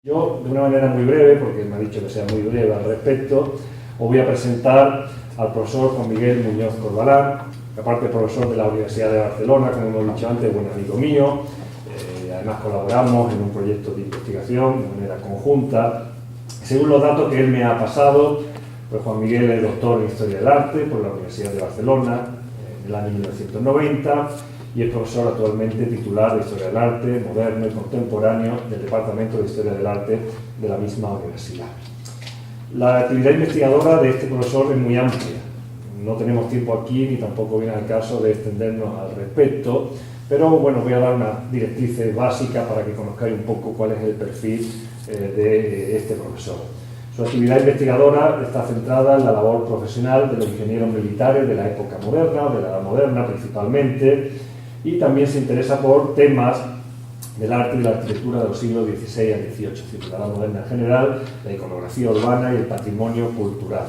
Yo, de una manera muy breve, porque me ha dicho que sea muy breve al respecto, os voy a presentar al profesor Juan Miguel Muñoz Corbalán, aparte profesor de la Universidad de Barcelona, como hemos dicho antes, buen amigo mío. Además colaboramos en un proyecto de investigación de manera conjunta. Según los datos que él me ha pasado, pues Juan Miguel es doctor en Historia del Arte por la Universidad de Barcelona en el año 1990 y es profesor actualmente titular de Historia del Arte moderno y contemporáneo del Departamento de Historia del Arte de la misma universidad. La actividad investigadora de este profesor es muy amplia. No tenemos tiempo aquí ni tampoco viene al caso de extendernos al respecto, pero bueno, voy a dar una directriz básica para que conozcáis un poco cuál es el perfil de este profesor. Su actividad investigadora está centrada en la labor profesional de los ingenieros militares de la época moderna, de la edad moderna principalmente, y también se interesa por temas del arte y la arquitectura de los siglos XVI al XVIII, es decir, la edad moderna en general, la iconografía urbana y el patrimonio cultural.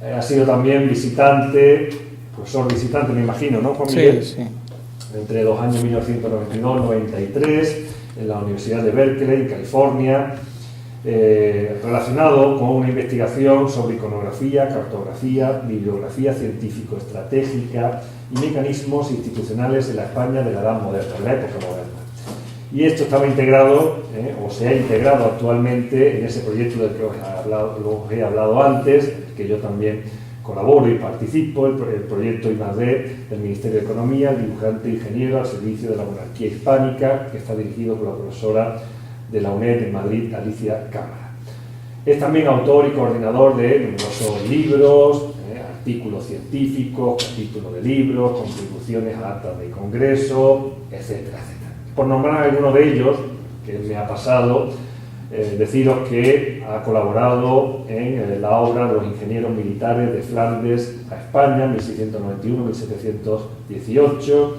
Ha sido también visitante, profesor visitante, me imagino, ¿no, Juan Miguel? Sí, sí. Entre los años 1992-93 en la Universidad de Berkeley, en California, relacionado con una investigación sobre iconografía, cartografía, bibliografía científico-estratégica y mecanismos institucionales en la España de la Edad Moderna, de la época moderna. Y esto estaba integrado, o se ha integrado actualmente en ese proyecto del que os he hablado antes, en el que yo también colaboro y participo, el proyecto I+D del Ministerio de Economía, el dibujante ingeniero al servicio de la monarquía hispánica, que está dirigido por la profesora de la UNED en Madrid, Alicia Cámara. Es también autor y coordinador de numerosos libros, artículos científicos, capítulos de libros, contribuciones a actas de congreso, etcétera, etcétera. Por nombrar alguno de ellos, que me ha pasado, deciros que ha colaborado en la obra de los ingenieros militares de Flandes a España, 1691-1718,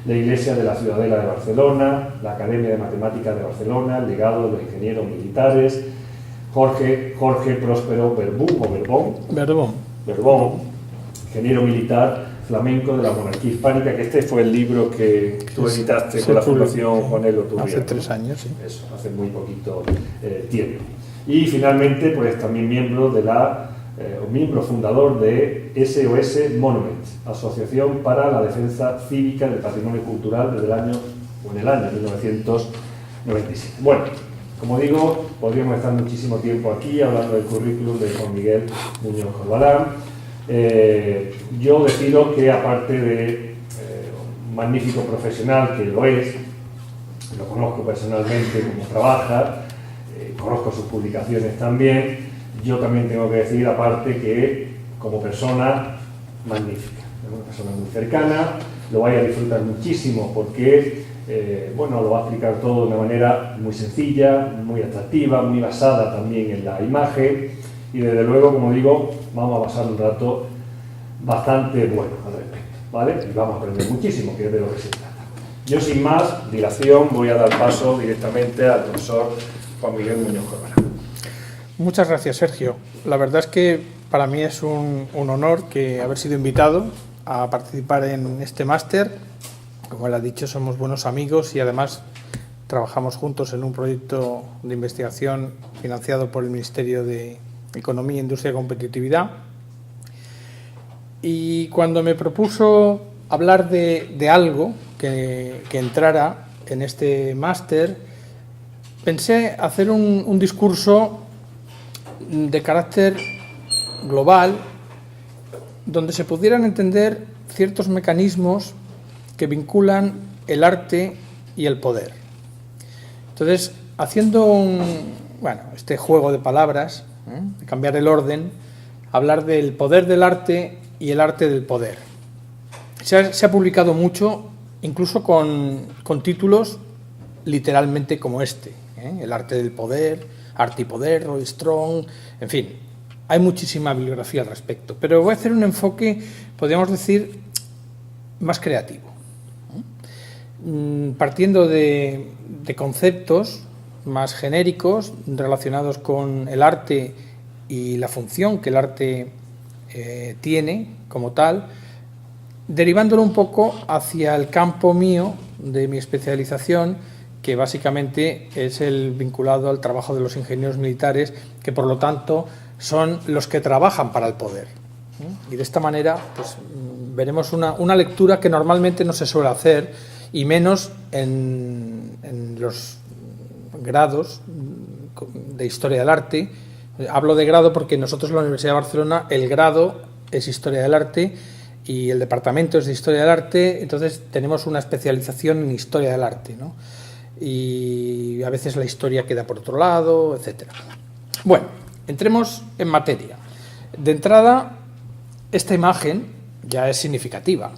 la Iglesia de la Ciudadela de Barcelona, la Academia de Matemáticas de Barcelona, el legado de los ingenieros militares, Jorge Próspero Verbón, ingeniero militar flamenco de la monarquía hispánica, que este fue el libro que tú editaste con la Fundación Juan Elo Turrialba. Hace 3 años, sí. Eso, hace muy poquito tiempo. Y finalmente, pues también miembro fundador de SOS Monuments, Asociación para la Defensa Cívica del Patrimonio Cultural en el año 1997. Bueno, como digo, podríamos estar muchísimo tiempo aquí hablando del currículum de Juan Miguel Muñoz Corbalán. Yo decido que aparte de un magnífico profesional que lo es, lo conozco personalmente como trabaja, conozco sus publicaciones también, yo también tengo que decir aparte que como persona magnífica, es una persona muy cercana, lo vais a disfrutar muchísimo porque bueno, lo va a explicar todo de una manera muy sencilla, muy atractiva, muy basada también en la imagen. Y desde luego, como digo, vamos a pasar un rato bastante bueno al respecto, ¿vale? Y vamos a aprender muchísimo, que es de lo que se trata. Yo, sin más dilación, voy a dar paso directamente al profesor Juan Miguel Muñoz Corbalán. Muchas gracias, Sergio. La verdad es que para mí es un honor haber sido invitado a participar en este máster. Como él ha dicho, somos buenos amigos y además trabajamos juntos en un proyecto de investigación financiado por el Ministerio de Economía, Industria y Competitividad. Y cuando me propuso hablar de algo que entrara en este máster, pensé hacer un discurso de carácter global donde se pudieran entender ciertos mecanismos que vinculan el arte y el poder. Entonces, haciendo este juego de palabras, de cambiar el orden, hablar del poder del arte y el arte del poder. Se ha publicado mucho, incluso con títulos literalmente como este, El arte del poder, Arte y Poder, Roy Strong, en fin, hay muchísima bibliografía al respecto, pero voy a hacer un enfoque, podríamos decir, más creativo, partiendo de conceptos más genéricos relacionados con el arte y la función que el arte tiene como tal, derivándolo un poco hacia el campo mío de mi especialización, que básicamente es el vinculado al trabajo de los ingenieros militares, que por lo tanto son los que trabajan para el poder. Y de esta manera pues, veremos una lectura que normalmente no se suele hacer, y menos en los grados de Historia del Arte. Hablo de grado porque nosotros en la Universidad de Barcelona el grado es Historia del Arte y el departamento es de Historia del Arte, entonces tenemos una especialización en Historia del Arte, ¿no? Y a veces la historia queda por otro lado, etcétera. Bueno, entremos en materia. De entrada, esta imagen ya es significativa.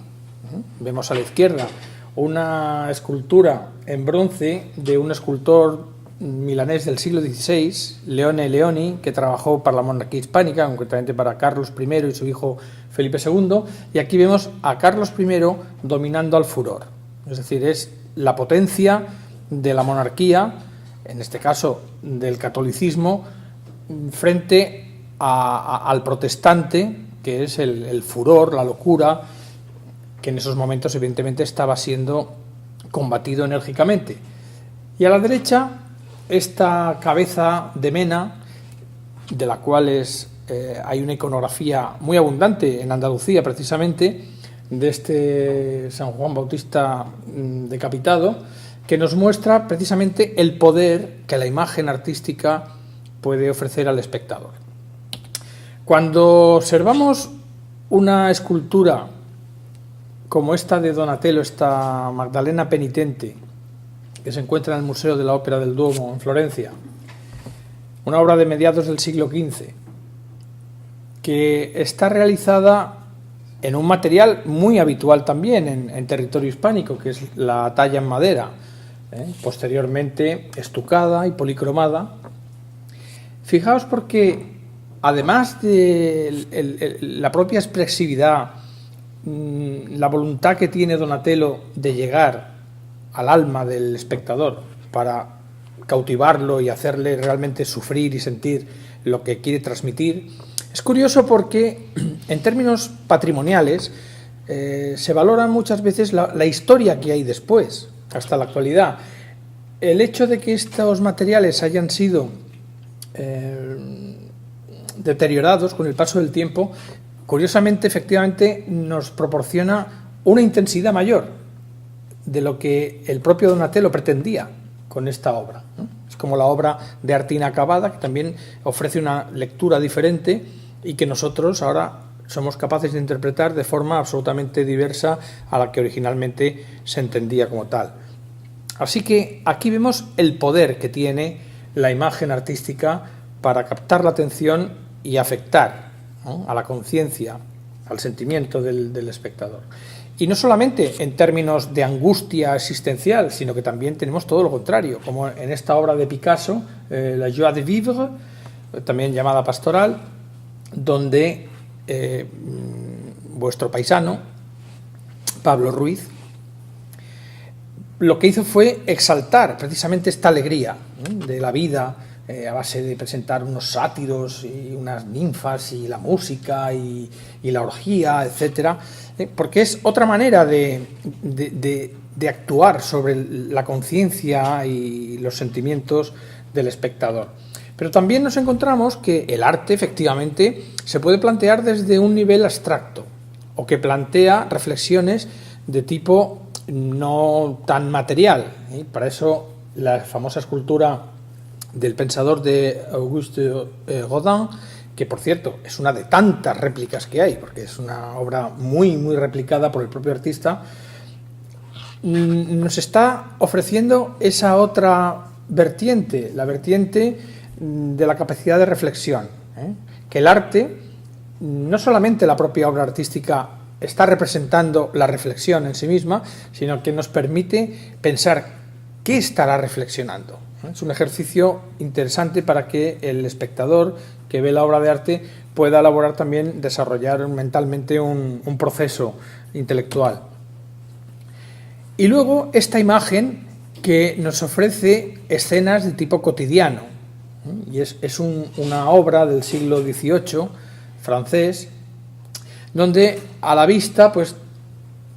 Vemos a la izquierda una escultura en bronce de un escultor milanés del siglo XVI, Leone Leoni, que trabajó para la monarquía hispánica, concretamente para Carlos I y su hijo Felipe II, y aquí vemos a Carlos I dominando al furor, es decir, es la potencia de la monarquía, en este caso del catolicismo, frente al protestante, que es el furor, la locura, que en esos momentos evidentemente estaba siendo combatido enérgicamente. Y a la derecha, esta cabeza de mena, de la cual hay una iconografía muy abundante en Andalucía, precisamente, de este San Juan Bautista decapitado, que nos muestra precisamente el poder que la imagen artística puede ofrecer al espectador. Cuando observamos una escultura como esta de Donatello, esta Magdalena penitente, que se encuentra en el Museo de la Ópera del Duomo en Florencia, una obra de mediados del siglo XV, que está realizada en un material muy habitual también en territorio hispánico, que es la talla en madera, posteriormente estucada y policromada. Fijaos porque, además de la propia expresividad, la voluntad que tiene Donatello de llegar al alma del espectador para cautivarlo y hacerle realmente sufrir y sentir lo que quiere transmitir, es curioso porque en términos patrimoniales se valora muchas veces la historia que hay después, hasta la actualidad. El hecho de que estos materiales hayan sido deteriorados con el paso del tiempo, curiosamente, efectivamente, nos proporciona una intensidad mayor de lo que el propio Donatello pretendía con esta obra, ¿no? Es como la obra de arte inacabada, que también ofrece una lectura diferente y que nosotros ahora somos capaces de interpretar de forma absolutamente diversa a la que originalmente se entendía como tal. Así que aquí vemos el poder que tiene la imagen artística para captar la atención y afectar, ¿no?, a la conciencia, al sentimiento del espectador. Y no solamente en términos de angustia existencial, sino que también tenemos todo lo contrario, como en esta obra de Picasso, La Joie de Vivre, también llamada Pastoral, donde vuestro paisano, Pablo Ruiz, lo que hizo fue exaltar precisamente esta alegría, ¿no?, de la vida, a base de presentar unos sátiros y unas ninfas y la música y la orgía, etcétera, porque es otra manera de actuar sobre la conciencia y los sentimientos del espectador. Pero también nos encontramos que el arte efectivamente se puede plantear desde un nivel abstracto o que plantea reflexiones de tipo no tan material. Para eso la famosa escultura del pensador de Auguste Rodin, que por cierto es una de tantas réplicas que hay, porque es una obra muy, muy replicada por el propio artista, nos está ofreciendo esa otra vertiente, la vertiente de la capacidad de reflexión, que el arte, no solamente la propia obra artística está representando la reflexión en sí misma, sino que nos permite pensar qué estará reflexionando. Es un ejercicio interesante para que el espectador que ve la obra de arte pueda elaborar también, desarrollar mentalmente un proceso intelectual. Y luego esta imagen que nos ofrece escenas de tipo cotidiano, y es una obra del siglo XVIII francés, donde a la vista pues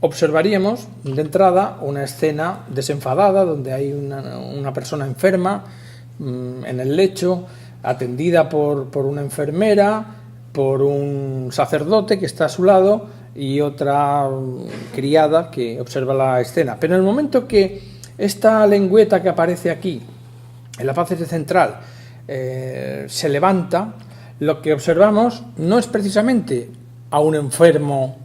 observaríamos de entrada una escena desenfadada donde hay una persona enferma en el lecho, atendida por una enfermera, por un sacerdote que está a su lado y otra criada que observa la escena. Pero en el momento que esta lengüeta que aparece aquí, en la parte central, se levanta, lo que observamos no es precisamente a un enfermo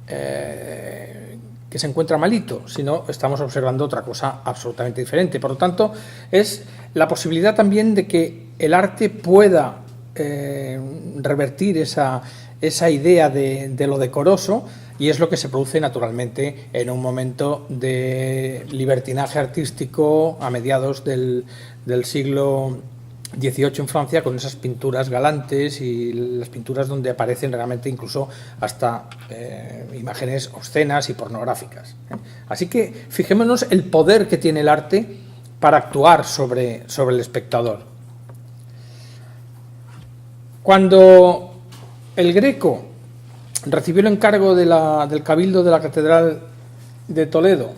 que se encuentra malito, sino estamos observando otra cosa absolutamente diferente. Por lo tanto, es la posibilidad también de que el arte pueda revertir esa idea de lo decoroso, y es lo que se produce naturalmente en un momento de libertinaje artístico a mediados del siglo XVIII en Francia, con esas pinturas galantes y las pinturas donde aparecen realmente incluso hasta imágenes obscenas y pornográficas. Así que fijémonos el poder que tiene el arte para actuar sobre el espectador. Cuando el Greco recibió el encargo del Cabildo de la Catedral de Toledo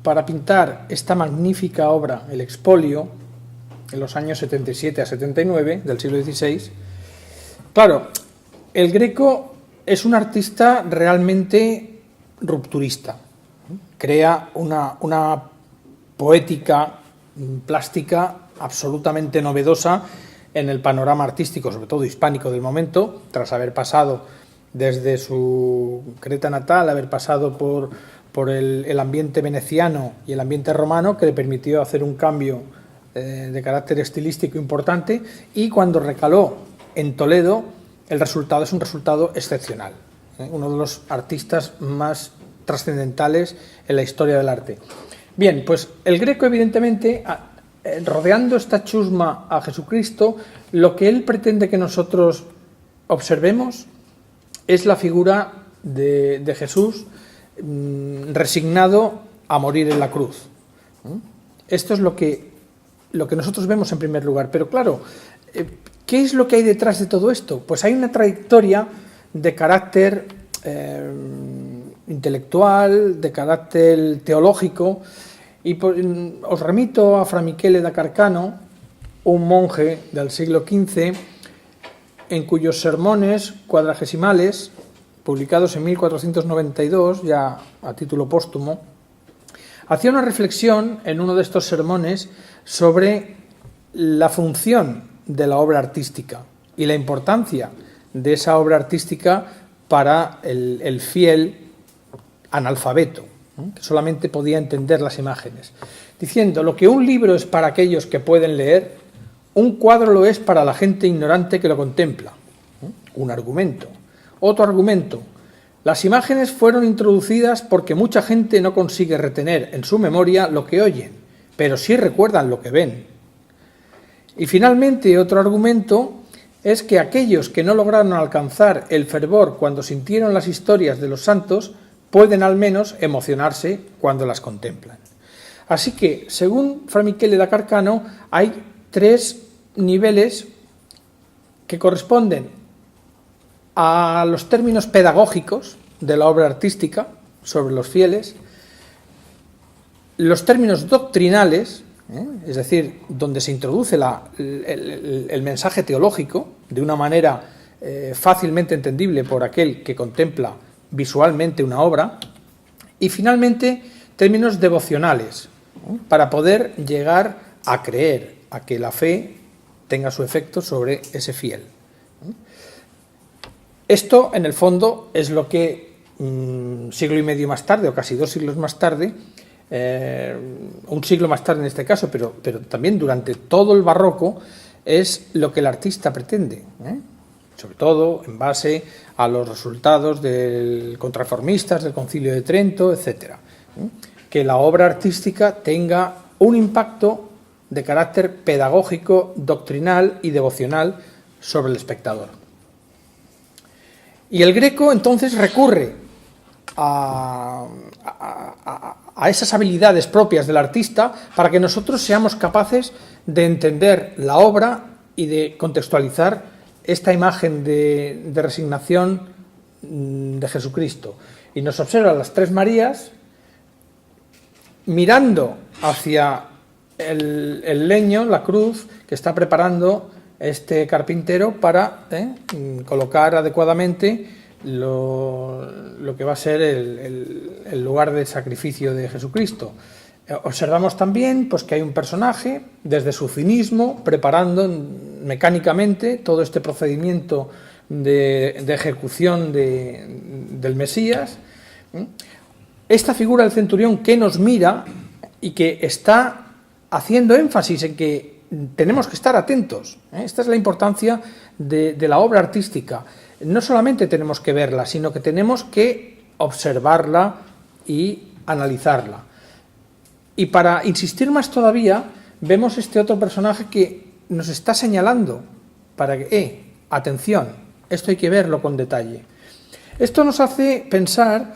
para pintar esta magnífica obra, el Expolio, en los años 77 a 79 del siglo XVI, claro, el Greco es un artista realmente rupturista. Crea una poética plástica absolutamente novedosa en el panorama artístico, sobre todo hispánico del momento, tras haber pasado desde su Creta natal, haber pasado por el ambiente veneciano y el ambiente romano, que le permitió hacer un cambio de carácter estilístico importante, y cuando recaló en Toledo, el resultado es un resultado excepcional, uno de los artistas más trascendentales en la historia del arte. Bien, pues el Greco, evidentemente, rodeando esta chusma a Jesucristo, lo que él pretende que nosotros observemos es la figura de Jesús resignado a morir en la cruz. Esto es lo que nosotros vemos en primer lugar. Pero claro, ¿qué es lo que hay detrás de todo esto? Pues hay una trayectoria de carácter intelectual, de carácter teológico, y os remito a Fra Michele da Carcano, un monje del siglo XV, en cuyos sermones cuadragesimales, publicados en 1492, ya a título póstumo, hacía una reflexión en uno de estos sermones sobre la función de la obra artística y la importancia de esa obra artística para el fiel analfabeto, que solamente podía entender las imágenes, diciendo: lo que un libro es para aquellos que pueden leer, un cuadro lo es para la gente ignorante que lo contempla. Un argumento. Otro argumento: las imágenes fueron introducidas porque mucha gente no consigue retener en su memoria lo que oyen, pero sí recuerdan lo que ven. Y finalmente, otro argumento es que aquellos que no lograron alcanzar el fervor cuando sintieron las historias de los santos pueden al menos emocionarse cuando las contemplan. Así que, según Fra Michele da Carcano, hay tres niveles que corresponden a los términos pedagógicos de la obra artística sobre los fieles, los términos doctrinales, es decir, donde se introduce el mensaje teológico de una manera fácilmente entendible por aquel que contempla visualmente una obra, y finalmente términos devocionales, para poder llegar a creer, a que la fe tenga su efecto sobre ese fiel. Esto, en el fondo, es lo que siglo y medio más tarde, o casi 2 siglos más tarde, un siglo más tarde en este caso, pero también durante todo el barroco, es lo que el artista pretende, sobre todo en base a los resultados del contrarreformistas, del Concilio de Trento, etcétera. Que la obra artística tenga un impacto de carácter pedagógico, doctrinal y devocional sobre el espectador. Y el Greco entonces recurre a esas habilidades propias del artista para que nosotros seamos capaces de entender la obra y de contextualizar esta imagen de resignación de Jesucristo. Y nos observa las tres Marías mirando hacia el leño, la cruz, que está preparando este carpintero para colocar adecuadamente lo que va a ser el lugar de sacrificio de Jesucristo. Observamos también pues, que hay un personaje, desde su cinismo, preparando mecánicamente todo este procedimiento de ejecución del Mesías. Esta figura del centurión que nos mira y que está haciendo énfasis en que tenemos que estar atentos. Esta es la importancia de la obra artística. No solamente tenemos que verla, sino que tenemos que observarla y analizarla. Y para insistir más todavía, vemos este otro personaje que nos está señalando para que, atención, esto hay que verlo con detalle. Esto nos hace pensar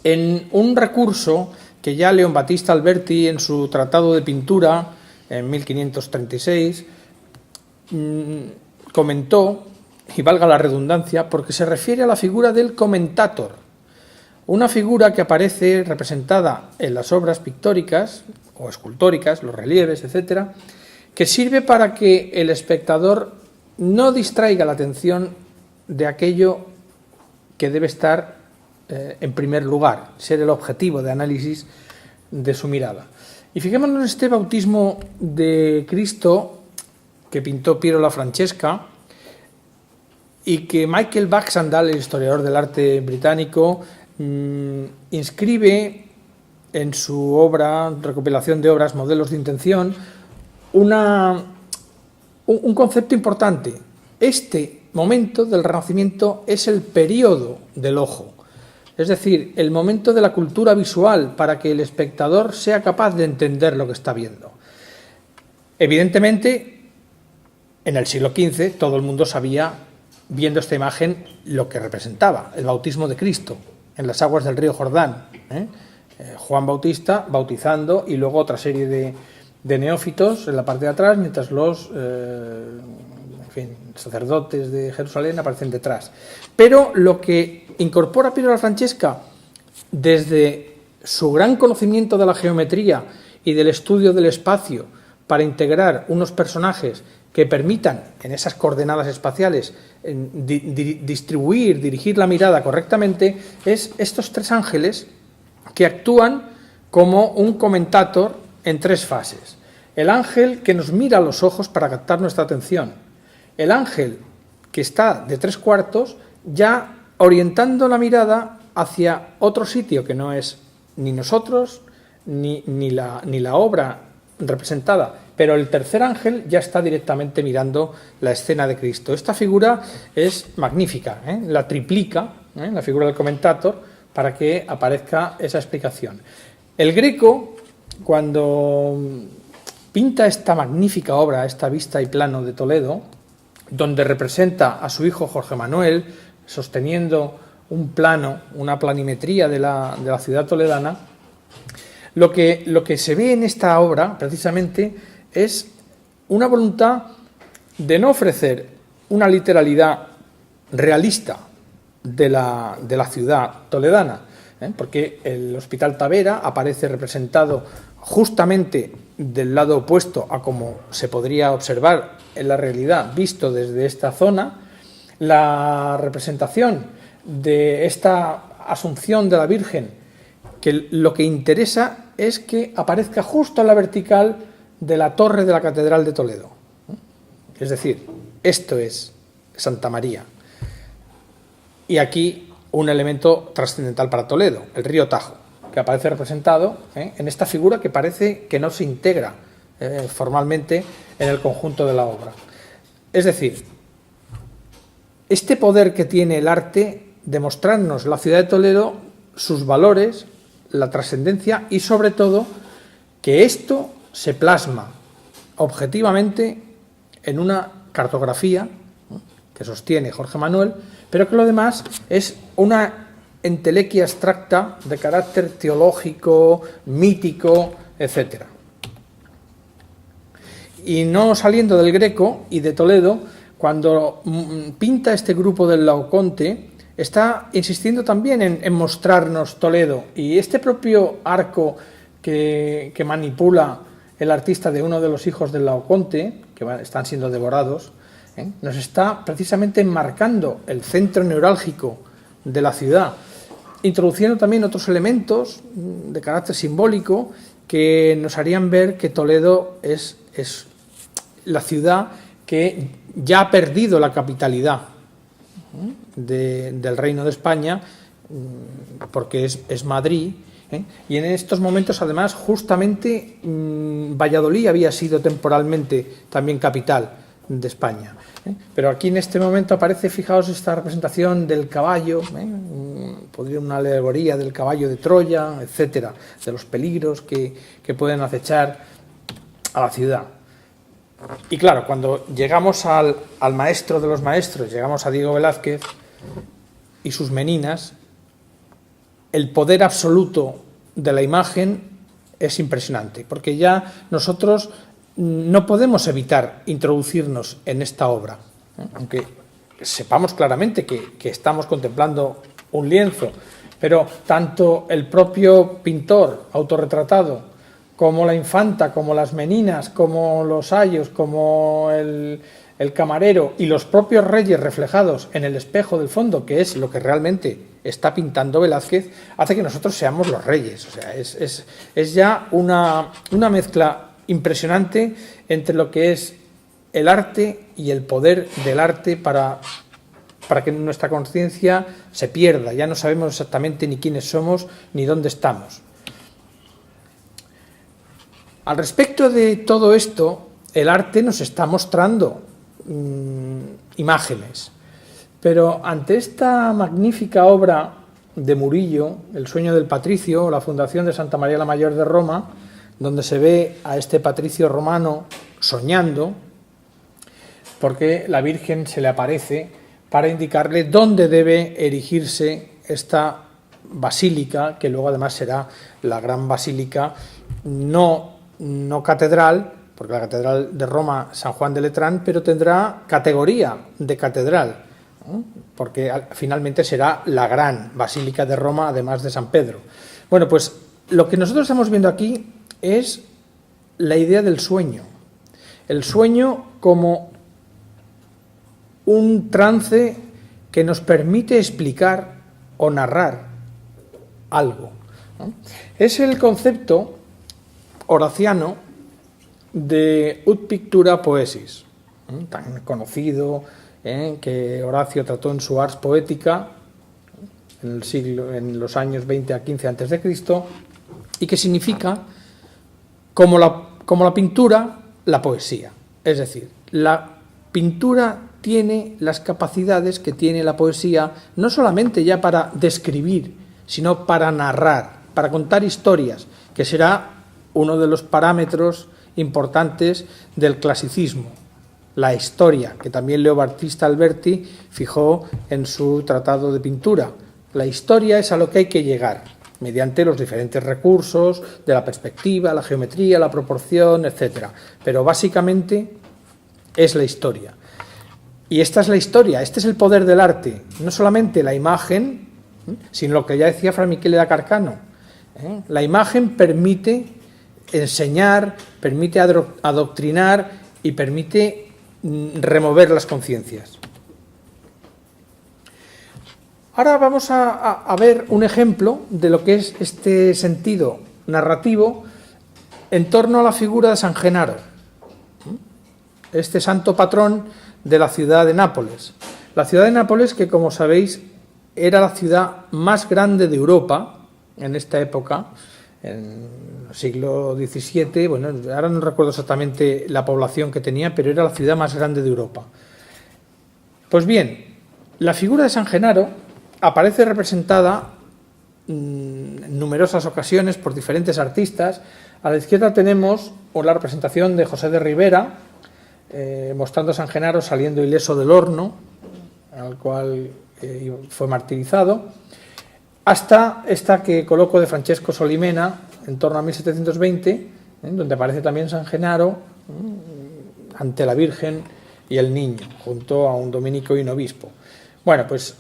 en un recurso que ya Leon Battista Alberti, en su Tratado de Pintura, en 1536, comentó, y valga la redundancia, porque se refiere a la figura del commentator, una figura que aparece representada en las obras pictóricas o escultóricas, los relieves, etcétera, que sirve para que el espectador no distraiga la atención de aquello que debe estar en primer lugar, ser el objetivo de análisis de su mirada. Y fijémonos en este bautismo de Cristo que pintó Piero La Francesca y que Michael Baxandall, el historiador del arte británico, inscribe en su obra, recopilación de obras, modelos de intención, un concepto importante. Este momento del Renacimiento es el período del ojo, es decir, el momento de la cultura visual para que el espectador sea capaz de entender lo que está viendo. Evidentemente, en el siglo XV todo el mundo sabía, viendo esta imagen, lo que representaba, el bautismo de Cristo en las aguas del río Jordán. Juan Bautista bautizando y luego otra serie de neófitos en la parte de atrás, mientras los sacerdotes de Jerusalén aparecen detrás. Pero lo que incorpora Piero La Francesca, desde su gran conocimiento de la geometría y del estudio del espacio, para integrar unos personajes que permitan, en esas coordenadas espaciales, dirigir la mirada correctamente, es estos tres ángeles que actúan como un commentator en tres fases. El ángel que nos mira a los ojos para captar nuestra atención. El ángel que está de tres cuartos, ya orientando la mirada hacia otro sitio que no es ni nosotros ni la obra representada, pero el tercer ángel ya está directamente mirando la escena de Cristo. Esta figura es magnífica, la triplica, la figura del commentator, para que aparezca esa explicación. El Greco, cuando pinta esta magnífica obra, esta vista y plano de Toledo, donde representa a su hijo Jorge Manuel sosteniendo un plano, una planimetría de la ciudad toledana, lo que se ve en esta obra, precisamente, es una voluntad de no ofrecer una literalidad realista de la ciudad toledana, porque el Hospital Tavera aparece representado justamente del lado opuesto a como se podría observar en la realidad visto desde esta zona. La representación de esta Asunción de la Virgen, que lo que interesa es que aparezca justo en la vertical de la torre de la Catedral de Toledo. Es decir, esto es Santa María. Y aquí un elemento trascendental para Toledo, el río Tajo, que aparece representado en esta figura que parece que no se integra formalmente en el conjunto de la obra. Es decir, este poder que tiene el arte de mostrarnos la ciudad de Toledo, sus valores, la trascendencia y sobre todo que esto se plasma objetivamente en una cartografía que sostiene Jorge Manuel, pero que lo demás es una entelequia abstracta de carácter teológico, mítico, etc. Y no saliendo del Greco y de Toledo, cuando pinta este grupo del Laoconte, está insistiendo también en mostrarnos Toledo, y este propio arco que manipula el artista de uno de los hijos del Laoconte, que están siendo devorados, nos está precisamente enmarcando el centro neurálgico de la ciudad, introduciendo también otros elementos de carácter simbólico que nos harían ver que Toledo es la ciudad que ya ha perdido la capitalidad del Reino de España, porque es Madrid, y en estos momentos, además, justamente Valladolid había sido temporalmente también capital de España. Pero aquí en este momento aparece, fijaos, esta representación del caballo, podría una alegoría del caballo de Troya, etcétera, de los peligros que pueden acechar a la ciudad. Y claro, cuando llegamos al maestro de los maestros, llegamos a Diego Velázquez y sus meninas, el poder absoluto de la imagen es impresionante, porque ya nosotros no podemos evitar introducirnos en esta obra, aunque sepamos claramente que estamos contemplando un lienzo, pero tanto el propio pintor autorretratado, como la infanta, como las meninas, como los ayos, como el camarero y los propios reyes reflejados en el espejo del fondo, que es lo que realmente está pintando Velázquez, hace que nosotros seamos los reyes. O sea, es ya una mezcla impresionante entre lo que es el arte y el poder del arte para que nuestra conciencia se pierda. Ya no sabemos exactamente ni quiénes somos ni dónde estamos. Al respecto de todo esto, el arte nos está mostrando imágenes, pero ante esta magnífica obra de Murillo, El sueño del patricio, la fundación de Santa María la Mayor de Roma, donde se ve a este patricio romano soñando, porque la Virgen se le aparece para indicarle dónde debe erigirse esta basílica, que luego además será la gran basílica, no catedral, porque la catedral de Roma, San Juan de Letrán, pero tendrá categoría de catedral, porque finalmente será la gran basílica de Roma, además de San Pedro. Bueno, pues lo que nosotros estamos viendo aquí es la idea del sueño. El sueño como un trance que nos permite explicar o narrar algo. Es el concepto horaciano de ut pictura poesis, tan conocido, que Horacio trató en su Ars Poetica en los años 20 a 15 a.C., y que significa como la pintura, la poesía. Es decir, la pintura tiene las capacidades que tiene la poesía, no solamente ya para describir, sino para narrar, para contar historias, que será uno de los parámetros importantes del clasicismo, la historia, que también Leo Battista Alberti fijó en su tratado de pintura. La historia es a lo que hay que llegar, mediante los diferentes recursos de la perspectiva, la geometría, la proporción, etc. Pero básicamente es la historia. Y esta es la historia, este es el poder del arte, no solamente la imagen, sino lo que ya decía Fra Michele da Carcano. La imagen permite enseñar, permite adoctrinar y permite remover las conciencias. Ahora vamos a ver un ejemplo de lo que es este sentido narrativo en torno a la figura de San Genaro, este santo patrón de la ciudad de Nápoles. La ciudad de Nápoles, que como sabéis era la ciudad más grande de Europa en esta época, en el siglo XVII, bueno, ahora no recuerdo exactamente la población que tenía, pero era la ciudad más grande de Europa. Pues bien, la figura de San Genaro aparece representada en numerosas ocasiones por diferentes artistas. A la izquierda tenemos la representación de José de Rivera, mostrando a San Genaro saliendo ileso del horno, al cual fue martirizado, hasta esta que coloco de Francesco Solimena, en torno a 1720, donde aparece también San Genaro ante la Virgen y el niño, junto a un dominico y un obispo. Bueno, pues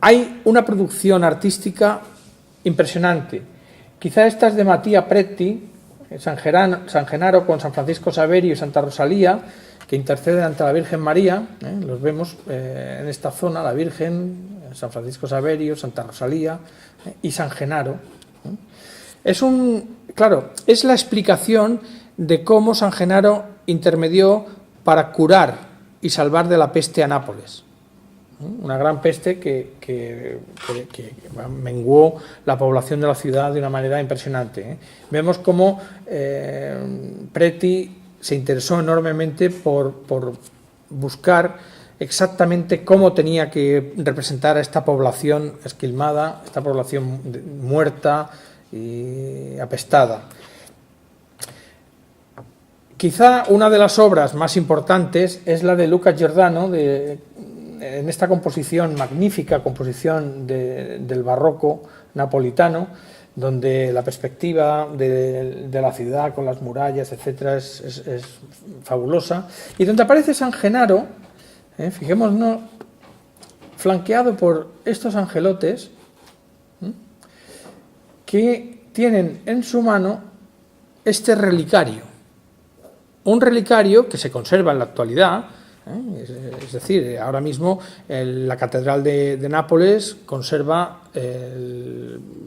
hay una producción artística impresionante. Quizá esta es de Mattia Preti, San Genaro con San Francisco Saverio y Santa Rosalía, que interceden ante la Virgen María. Los vemos en esta zona, la Virgen, San Francisco Saverio, Santa Rosalía y San Genaro. Es la explicación de cómo San Genaro intermedió para curar y salvar de la peste a Nápoles. Una gran peste que menguó la población de la ciudad de una manera impresionante. Vemos cómo Preti se interesó enormemente por buscar exactamente cómo tenía que representar a esta población esquilmada, esta población muerta y apestada. Quizá una de las obras más importantes es la de Luca Giordano, en esta composición, magnífica composición del barroco napolitano, donde la perspectiva de la ciudad con las murallas, etcétera, es fabulosa, y donde aparece San Genaro, fijémonos, flanqueado por estos angelotes que tienen en su mano este relicario, un relicario que se conserva en la actualidad. Es decir, ahora mismo la Catedral de Nápoles conserva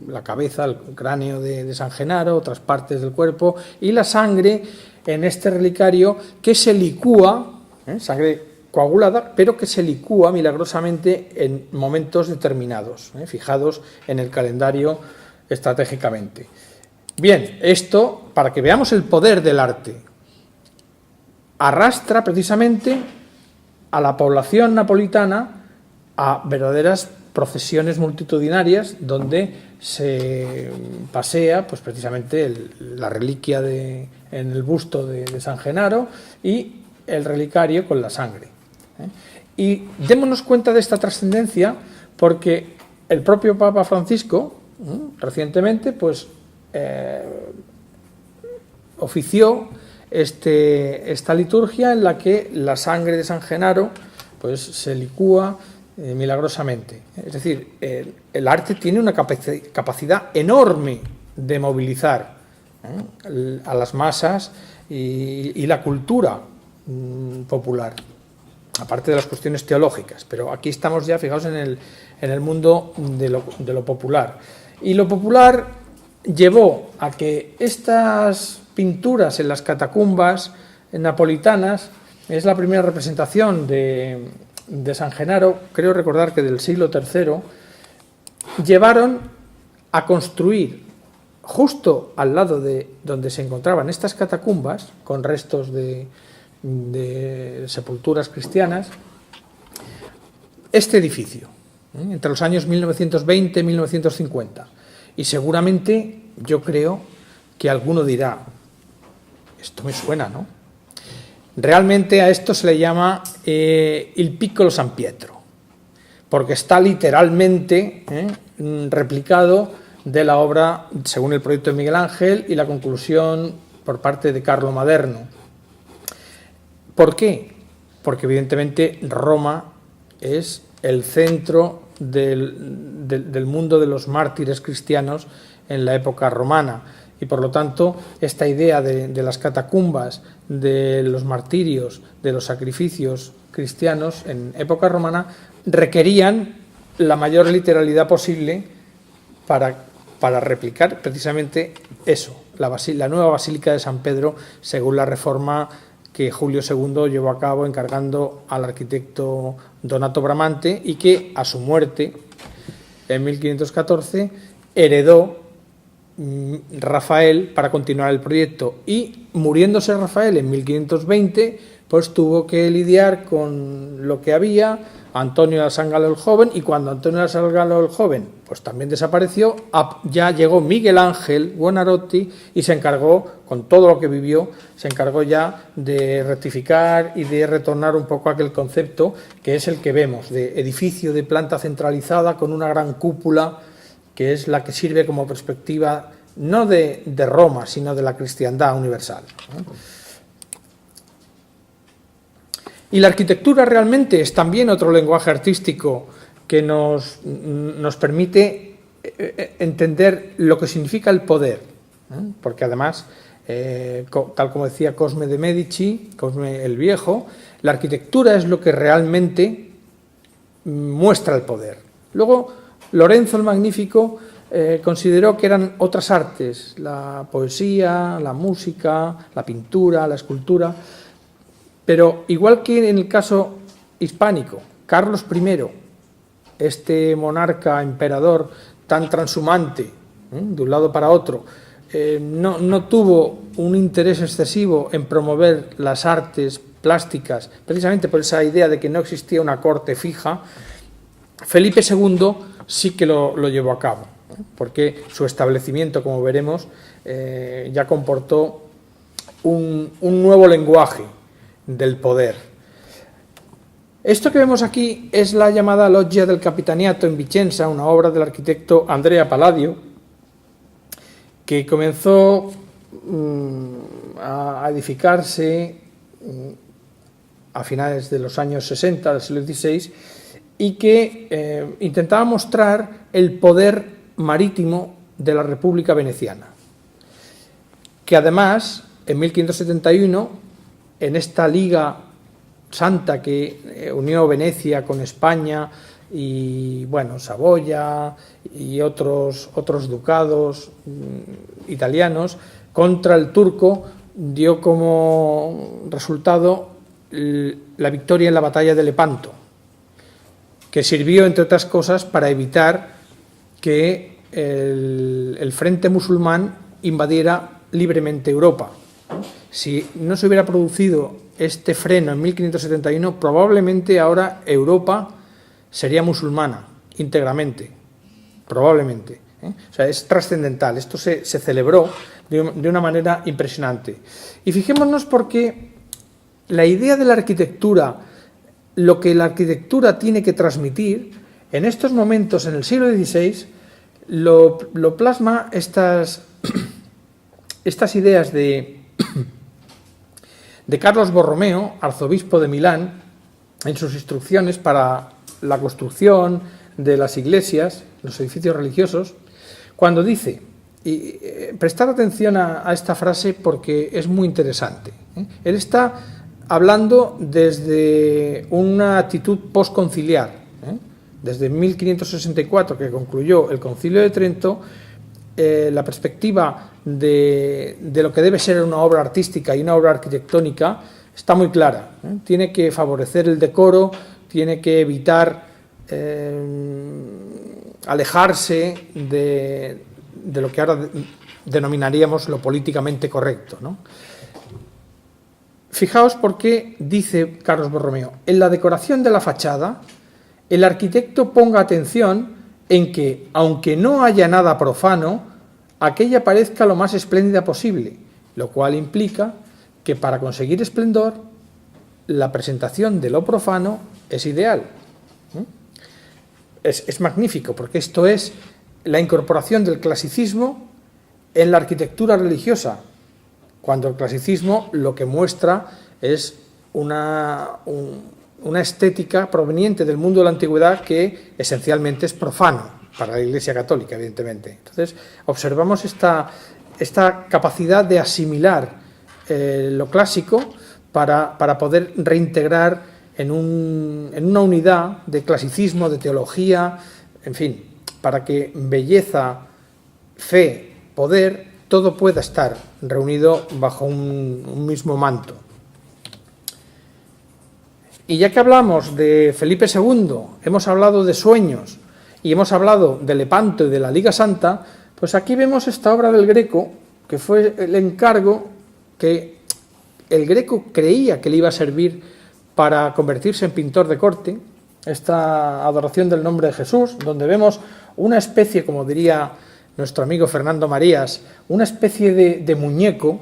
la cabeza, el cráneo de San Genaro, otras partes del cuerpo, y la sangre en este relicario que se licúa, sangre coagulada, pero que se licúa milagrosamente en momentos determinados, fijados en el calendario estratégicamente. Bien, esto, para que veamos el poder del arte, arrastra precisamente a la población napolitana a verdaderas procesiones multitudinarias donde se pasea pues precisamente la reliquia en el busto de San Genaro y el relicario con la sangre. Y démonos cuenta de esta trascendencia porque el propio Papa Francisco recientemente pues ofició esta liturgia en la que la sangre de San Genaro pues se licúa milagrosamente. Es decir, el arte tiene una capacidad enorme de movilizar a las masas y la cultura popular, aparte de las cuestiones teológicas, pero aquí estamos ya fijados en el mundo de lo popular. Y lo popular llevó a que estas pinturas en las catacumbas napolitanas, es la primera representación de San Genaro, creo recordar que del siglo III, llevaron a construir justo al lado de donde se encontraban estas catacumbas, con restos de sepulturas cristianas, este edificio, entre los años 1920 y 1950. Y seguramente, yo creo que alguno dirá, esto me suena, ¿no? Realmente a esto se le llama il Piccolo San Pietro, porque está literalmente replicado de la obra, según el proyecto de Miguel Ángel, y la conclusión por parte de Carlo Maderno. ¿Por qué? Porque evidentemente Roma es el centro del mundo de los mártires cristianos en la época romana, y por lo tanto esta idea de las catacumbas, de los martirios, de los sacrificios cristianos en época romana requerían la mayor literalidad posible para replicar precisamente eso, la nueva Basílica de San Pedro, según la reforma que Julio II llevó a cabo encargando al arquitecto Donato Bramante, y que a su muerte en 1514 heredó Rafael para continuar el proyecto, y muriéndose Rafael en 1520 pues tuvo que lidiar con lo que había Antonio da Sangalo el Joven, y cuando Antonio da Sangalo el Joven pues también desapareció, ya llegó Miguel Ángel Buonarroti y se encargó, con todo lo que vivió, se encargó ya de rectificar y de retornar un poco a aquel concepto que es el que vemos, de edificio de planta centralizada con una gran cúpula, que es la que sirve como perspectiva no de Roma, sino de la cristiandad universal. Y la arquitectura realmente es también otro lenguaje artístico que nos permite entender lo que significa el poder, porque además, tal como decía Cosme de Medici, Cosme el Viejo, la arquitectura es lo que realmente muestra el poder. Luego, Lorenzo el Magnífico consideró que eran otras artes, la poesía, la música, la pintura, la escultura, pero igual que en el caso hispánico, Carlos I, este monarca, emperador tan transhumante, de un lado para otro, no tuvo un interés excesivo en promover las artes plásticas, precisamente por esa idea de que no existía una corte fija. Felipe II sí que lo llevó a cabo, porque su establecimiento, como veremos, ya comportó un nuevo lenguaje del poder. Esto que vemos aquí es la llamada Loggia del Capitaniato en Vicenza, una obra del arquitecto Andrea Palladio, que comenzó a edificarse a finales de los años 60 del siglo XVI y que intentaba mostrar el poder marítimo de la República Veneciana, que además en 1571, en esta liga santa que unió Venecia con España y Saboya y otros ducados italianos contra el turco, dio como resultado la victoria en la batalla de Lepanto, que sirvió, entre otras cosas, para evitar que el frente musulmán invadiera libremente Europa. Si no se hubiera producido este freno en 1571, probablemente ahora Europa sería musulmana íntegramente, probablemente. O sea, es trascendental. Esto se celebró de una manera impresionante. Y fijémonos porque la idea de la arquitectura, lo que la arquitectura tiene que transmitir, en estos momentos, en el siglo XVI, lo plasma estas ideas de Carlos Borromeo, arzobispo de Milán, en sus instrucciones para la construcción de las iglesias, los edificios religiosos, cuando dice, y prestar atención a esta frase porque es muy interesante. Él está hablando desde una actitud postconciliar, desde 1564, que concluyó el Concilio de Trento. La perspectiva de lo que debe ser una obra artística y una obra arquitectónica está muy clara. Tiene que favorecer el decoro, tiene que evitar alejarse de lo que ahora denominaríamos lo políticamente correcto, ¿no? Fijaos por qué dice Carlos Borromeo: en la decoración de la fachada, el arquitecto ponga atención en que, aunque no haya nada profano, aquella parezca lo más espléndida posible, lo cual implica que para conseguir esplendor, la presentación de lo profano es ideal. Es magnífico, porque esto es la incorporación del clasicismo en la arquitectura religiosa, cuando el clasicismo lo que muestra es una estética proveniente del mundo de la antigüedad que esencialmente es profano para la Iglesia Católica, evidentemente. Entonces, observamos esta capacidad de asimilar lo clásico para poder reintegrar en una unidad de clasicismo, de teología, en fin, para que belleza, fe, poder, todo pueda estar reunido bajo un mismo manto. Y ya que hablamos de Felipe II, hemos hablado de sueños y hemos hablado de Lepanto y de la Liga Santa, pues aquí vemos esta obra del Greco, que fue el encargo que el Greco creía que le iba a servir para convertirse en pintor de corte, esta adoración del nombre de Jesús, donde vemos una especie, como diría nuestro amigo Fernando Marías, una especie de muñeco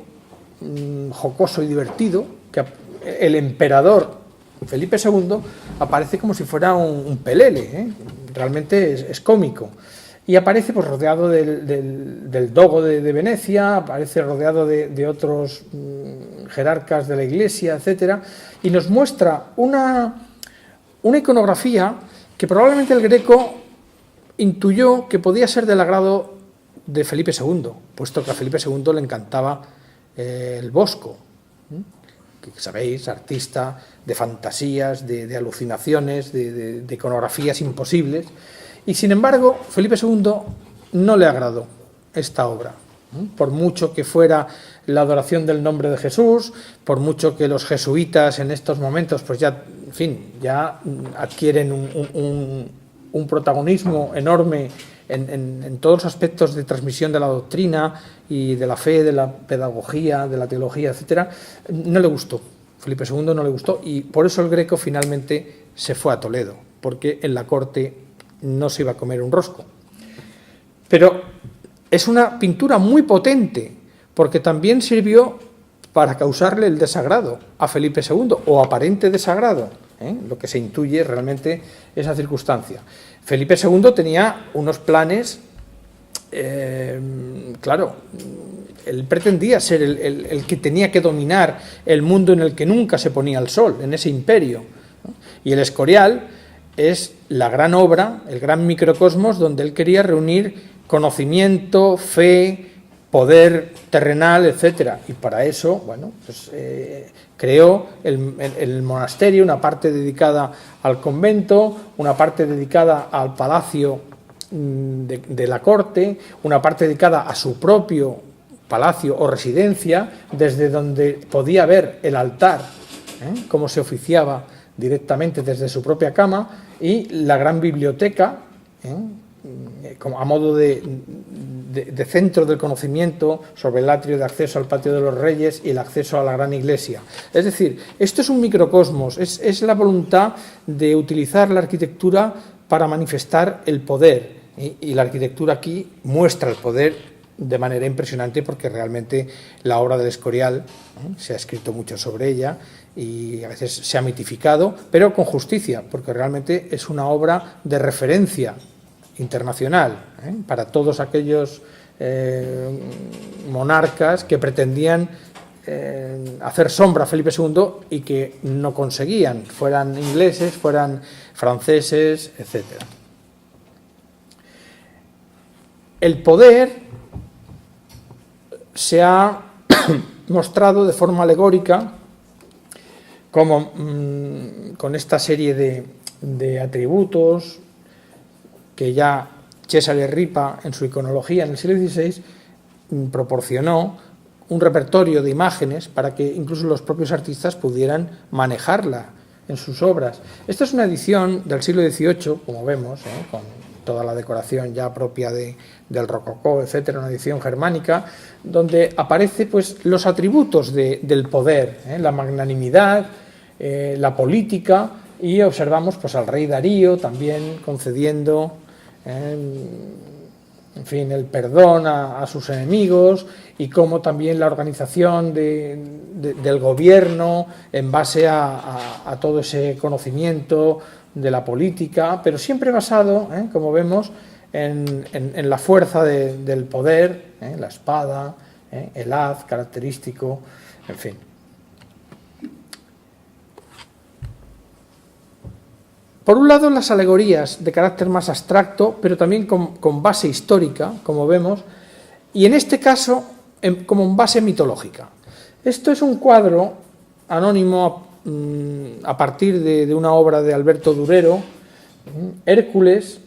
jocoso y divertido, que el emperador Felipe II aparece como si fuera un pelele, realmente es cómico. Y aparece pues rodeado del dogo de Venecia, aparece rodeado de otros jerarcas de la Iglesia, etcétera, y nos muestra una iconografía que probablemente el Greco intuyó que podía ser del agrado de Felipe II, puesto que a Felipe II le encantaba el Bosco, que sabéis, artista de fantasías, de alucinaciones, de iconografías imposibles, y sin embargo Felipe II no le agradó esta obra, por mucho que fuera la adoración del nombre de Jesús, por mucho que los jesuitas en estos momentos pues ya, en fin, ya adquieren un protagonismo enorme en todos los aspectos de transmisión de la doctrina y de la fe, de la pedagogía, de la teología, etcétera. No le gustó, Felipe II no le gustó, y por eso el Greco finalmente se fue a Toledo, porque en la corte no se iba a comer un rosco. Pero es una pintura muy potente, porque también sirvió para causarle el desagrado a Felipe II, o aparente desagrado, lo que se intuye realmente esa circunstancia. Felipe II tenía unos planes, claro, él pretendía ser el que tenía que dominar el mundo en el que nunca se ponía el sol, en ese imperio, ¿no? Y el Escorial es la gran obra, el gran microcosmos donde él quería reunir conocimiento, fe, poder terrenal, etcétera. Y para eso, bueno, pues creó el monasterio, una parte dedicada al convento, una parte dedicada al palacio de la corte, una parte dedicada a su propio palacio o residencia, desde donde podía ver el altar, cómo se oficiaba directamente desde su propia cama, y la gran biblioteca, como a modo de centro del conocimiento sobre el atrio de acceso al patio de los Reyes y el acceso a la gran iglesia. Es decir, esto es un microcosmos, es la voluntad de utilizar la arquitectura para manifestar el poder, y la arquitectura aquí muestra el poder de manera impresionante, porque realmente la obra del Escorial, se ha escrito mucho sobre ella y a veces se ha mitificado, pero con justicia, porque realmente es una obra de referencia internacional, para todos aquellos monarcas que pretendían hacer sombra a Felipe II y que no conseguían, fueran ingleses, fueran franceses, etc. El poder se ha mostrado de forma alegórica como con esta serie de atributos que ya Cesare Ripa en su iconología en el siglo XVI proporcionó un repertorio de imágenes para que incluso los propios artistas pudieran manejarla en sus obras. Esta es una edición del siglo XVIII, como vemos, con toda la decoración ya propia del rococó, etcétera, una edición germánica, donde aparece pues los atributos del poder, la magnanimidad, la política, y observamos pues al rey Darío también concediendo en fin, el perdón a sus enemigos, y cómo también la organización del gobierno en base a todo ese conocimiento de la política, pero siempre basado, como vemos, en la fuerza del poder, la espada, el haz característico, en fin. Por un lado, las alegorías de carácter más abstracto, pero también con base histórica, como vemos, y en este caso como en base mitológica. Esto es un cuadro anónimo a partir de una obra de Alberto Durero, Hércules,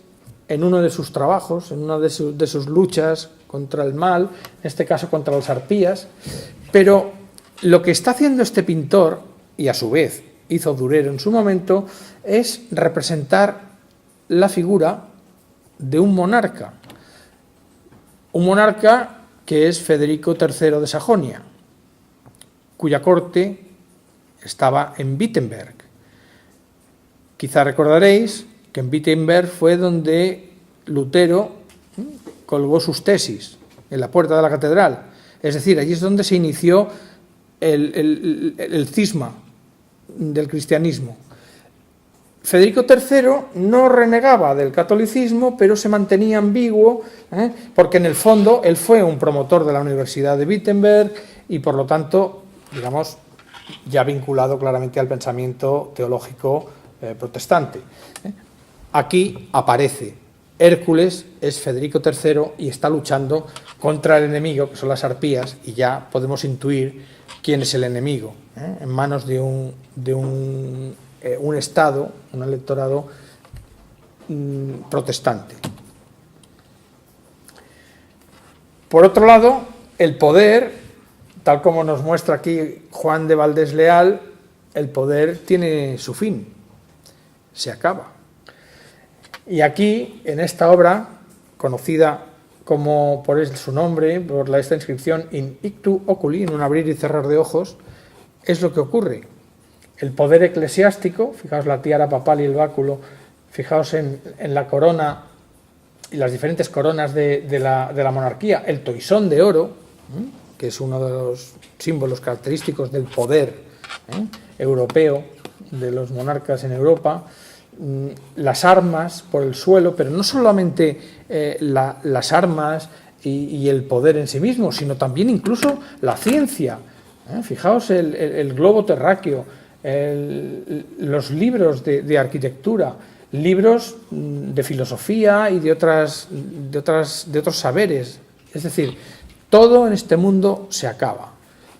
en uno de sus trabajos, en una de sus luchas contra el mal, en este caso contra los arpías, pero lo que está haciendo este pintor, y a su vez hizo Durero en su momento, es representar la figura de un monarca que es Federico III de Sajonia, cuya corte estaba en Wittenberg. Quizá recordaréis que en Wittenberg fue donde Lutero colgó sus tesis, en la puerta de la catedral. Es decir, allí es donde se inició el cisma del cristianismo. Federico III no renegaba del catolicismo, pero se mantenía ambiguo, porque en el fondo él fue un promotor de la Universidad de Wittenberg y por lo tanto, digamos, ya vinculado claramente al pensamiento teológico protestante. aquí aparece. Hércules es Federico III y está luchando contra el enemigo, que son las arpías, y ya podemos intuir quién es el enemigo, en manos de un Estado, un electorado protestante. Por otro lado, el poder, tal como nos muestra aquí Juan de Valdés Leal, el poder tiene su fin, se acaba. Y aquí, en esta obra, conocida como por su nombre, por esta inscripción in ictu oculi, en un abrir y cerrar de ojos, es lo que ocurre. El poder eclesiástico, fijaos la tiara papal y el báculo, fijaos en la corona y las diferentes coronas de la monarquía, el toisón de oro, que es uno de los símbolos característicos del poder europeo, de los monarcas en Europa, las armas por el suelo, pero no solamente las armas y el poder en sí mismo, sino también incluso la ciencia. Fijaos el globo terráqueo, los libros de arquitectura, libros de filosofía y de otros saberes. Es decir, todo en este mundo se acaba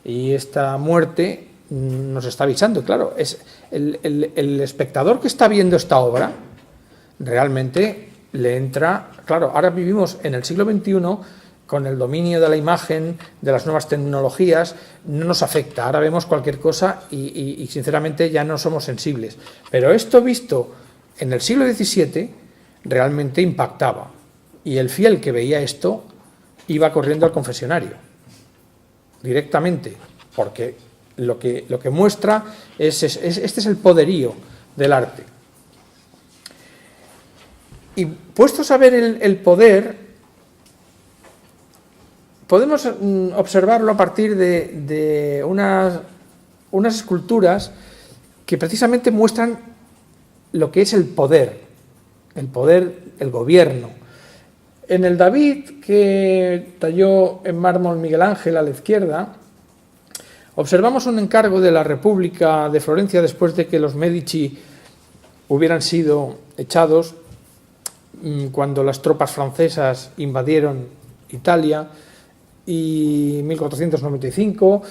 y esta muerte nos está avisando. Claro, es el espectador que está viendo esta obra realmente le entra. Claro, ahora vivimos en el siglo XXI con el dominio de la imagen, de las nuevas tecnologías, no nos afecta. Ahora vemos cualquier cosa y sinceramente ya no somos sensibles. Pero esto visto en el siglo XVII realmente impactaba. Y el fiel que veía esto iba corriendo al confesionario directamente, porque lo que muestra este es el poderío del arte. Y puestos a ver el poder, podemos observarlo a partir de unas esculturas que precisamente muestran lo que es el poder, el gobierno. En el David que talló en mármol Miguel Ángel a la izquierda, observamos un encargo de la República de Florencia después de que los Medici hubieran sido echados cuando las tropas francesas invadieron Italia, y 1495,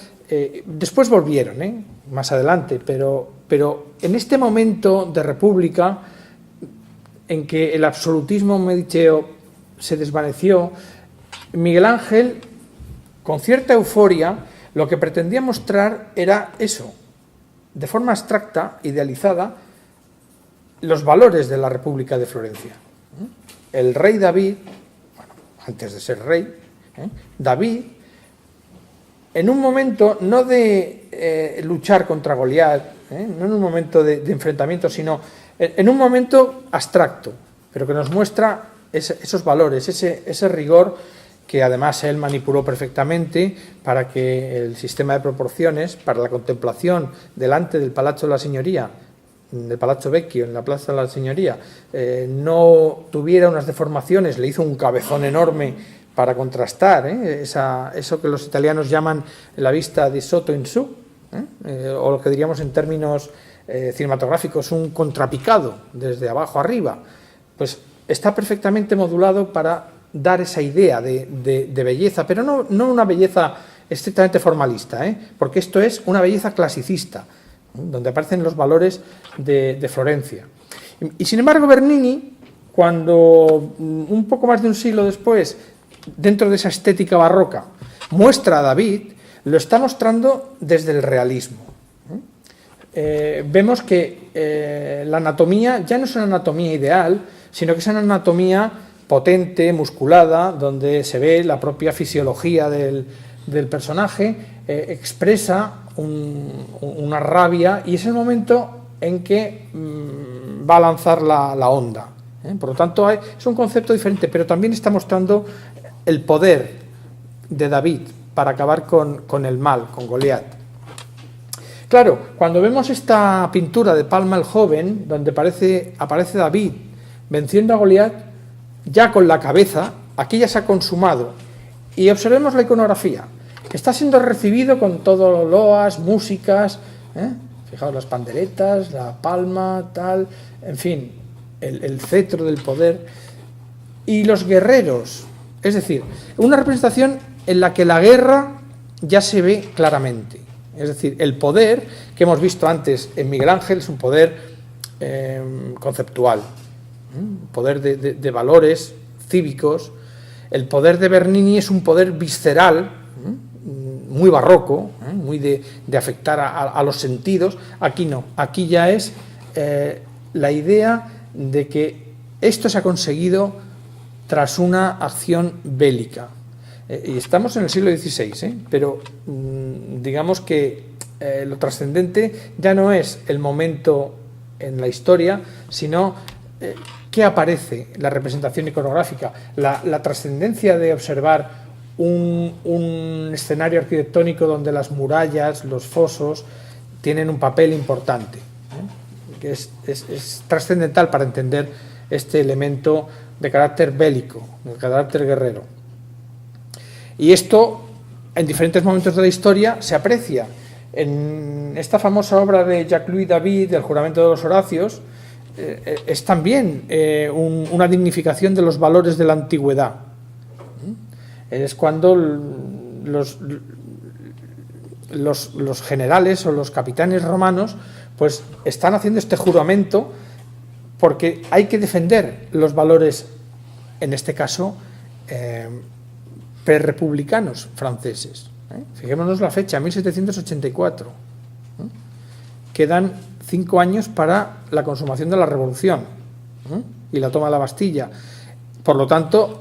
después volvieron, más adelante, pero en este momento de república en que el absolutismo mediceo se desvaneció, Miguel Ángel, con cierta euforia, lo que pretendía mostrar era eso, de forma abstracta, idealizada, los valores de la República de Florencia. El rey David, bueno, antes de ser rey, David, en un momento no de luchar contra Goliat, no en un momento de enfrentamiento, sino en un momento abstracto, pero que nos muestra esos valores, ese rigor que además él manipuló perfectamente para que el sistema de proporciones, para la contemplación delante del Palazzo de la Signoria, del Palazzo Vecchio, en la Plaza de la Signoria, no tuviera unas deformaciones. Le hizo un cabezón enorme para contrastar eso que los italianos llaman la vista di sotto in su, o lo que diríamos en términos cinematográficos, un contrapicado desde abajo arriba. Pues está perfectamente modulado para dar esa idea de belleza, pero no una belleza estrictamente formalista, porque esto es una belleza clasicista, donde aparecen los valores de Florencia. Y sin embargo Bernini, cuando un poco más de un siglo después, dentro de esa estética barroca, muestra a David, lo está mostrando desde el realismo. Vemos que la anatomía ya no es una anatomía ideal, sino que es una anatomía potente, musculada, donde se ve la propia fisiología del personaje, expresa una rabia, y es el momento en que va a lanzar la onda. Por lo tanto, es un concepto diferente, pero también está mostrando el poder de David para acabar con el mal, con Goliat. Claro, cuando vemos esta pintura de Palma el Joven, donde aparece David venciendo a Goliat, ya con la cabeza, aquí ya se ha consumado. Y observemos la iconografía. Está siendo recibido con todo loas, músicas, fijaos las panderetas, la palma, tal, en fin, el cetro del poder, y los guerreros. Es decir, una representación en la que la guerra ya se ve claramente. Es decir, el poder que hemos visto antes en Miguel Ángel es un poder conceptual, un poder de valores cívicos. El poder de Bernini es un poder visceral, muy barroco, muy de afectar a los sentidos. Aquí no, aquí ya es la idea de que esto se ha conseguido tras una acción bélica. Y estamos en el siglo XVI, pero digamos que lo trascendente ya no es el momento en la historia, sino qué aparece, la representación iconográfica, la trascendencia de observar un escenario arquitectónico donde las murallas, los fosos, tienen un papel importante, que es trascendental para entender este elemento de carácter bélico, de carácter guerrero. Y esto, en diferentes momentos de la historia, se aprecia. En esta famosa obra de Jacques-Louis David, El juramento de los Horacios, es también una dignificación de los valores de la antigüedad. Es cuando los generales o los capitanes romanos pues están haciendo este juramento porque hay que defender los valores, en este caso, prerrepublicanos franceses. Fijémonos la fecha, 1784. Quedan 5 años para la consumación de la Revolución y la toma de la Bastilla. Por lo tanto,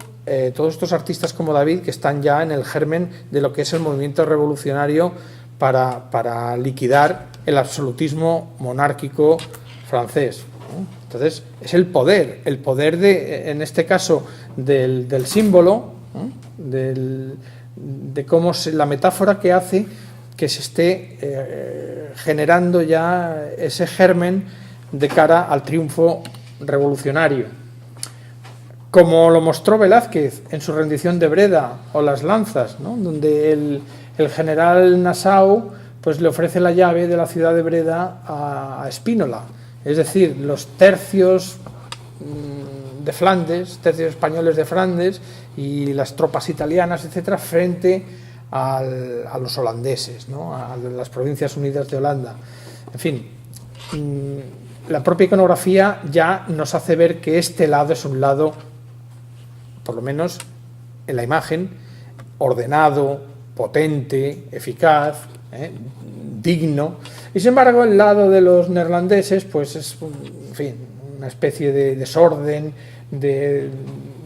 todos estos artistas como David, que están ya en el germen de lo que es el movimiento revolucionario para liquidar el absolutismo monárquico francés. Entonces, es el poder de, en este caso, del símbolo, de cómo la metáfora que hace que se esté generando ya ese germen de cara al triunfo revolucionario. Como lo mostró Velázquez en su rendición de Breda o Las Lanzas, ¿no? Donde el general Nassau pues, le ofrece la llave de la ciudad de Breda a Spínola. Es decir, los tercios de Flandes, tercios españoles de Flandes y las tropas italianas, etcétera, frente a los holandeses, ¿no? A las Provincias Unidas de Holanda. En fin, la propia iconografía ya nos hace ver que este lado es un lado, por lo menos en la imagen, ordenado, potente, eficaz, digno. Y sin embargo, el lado de los neerlandeses, pues es, en fin, una especie de desorden, de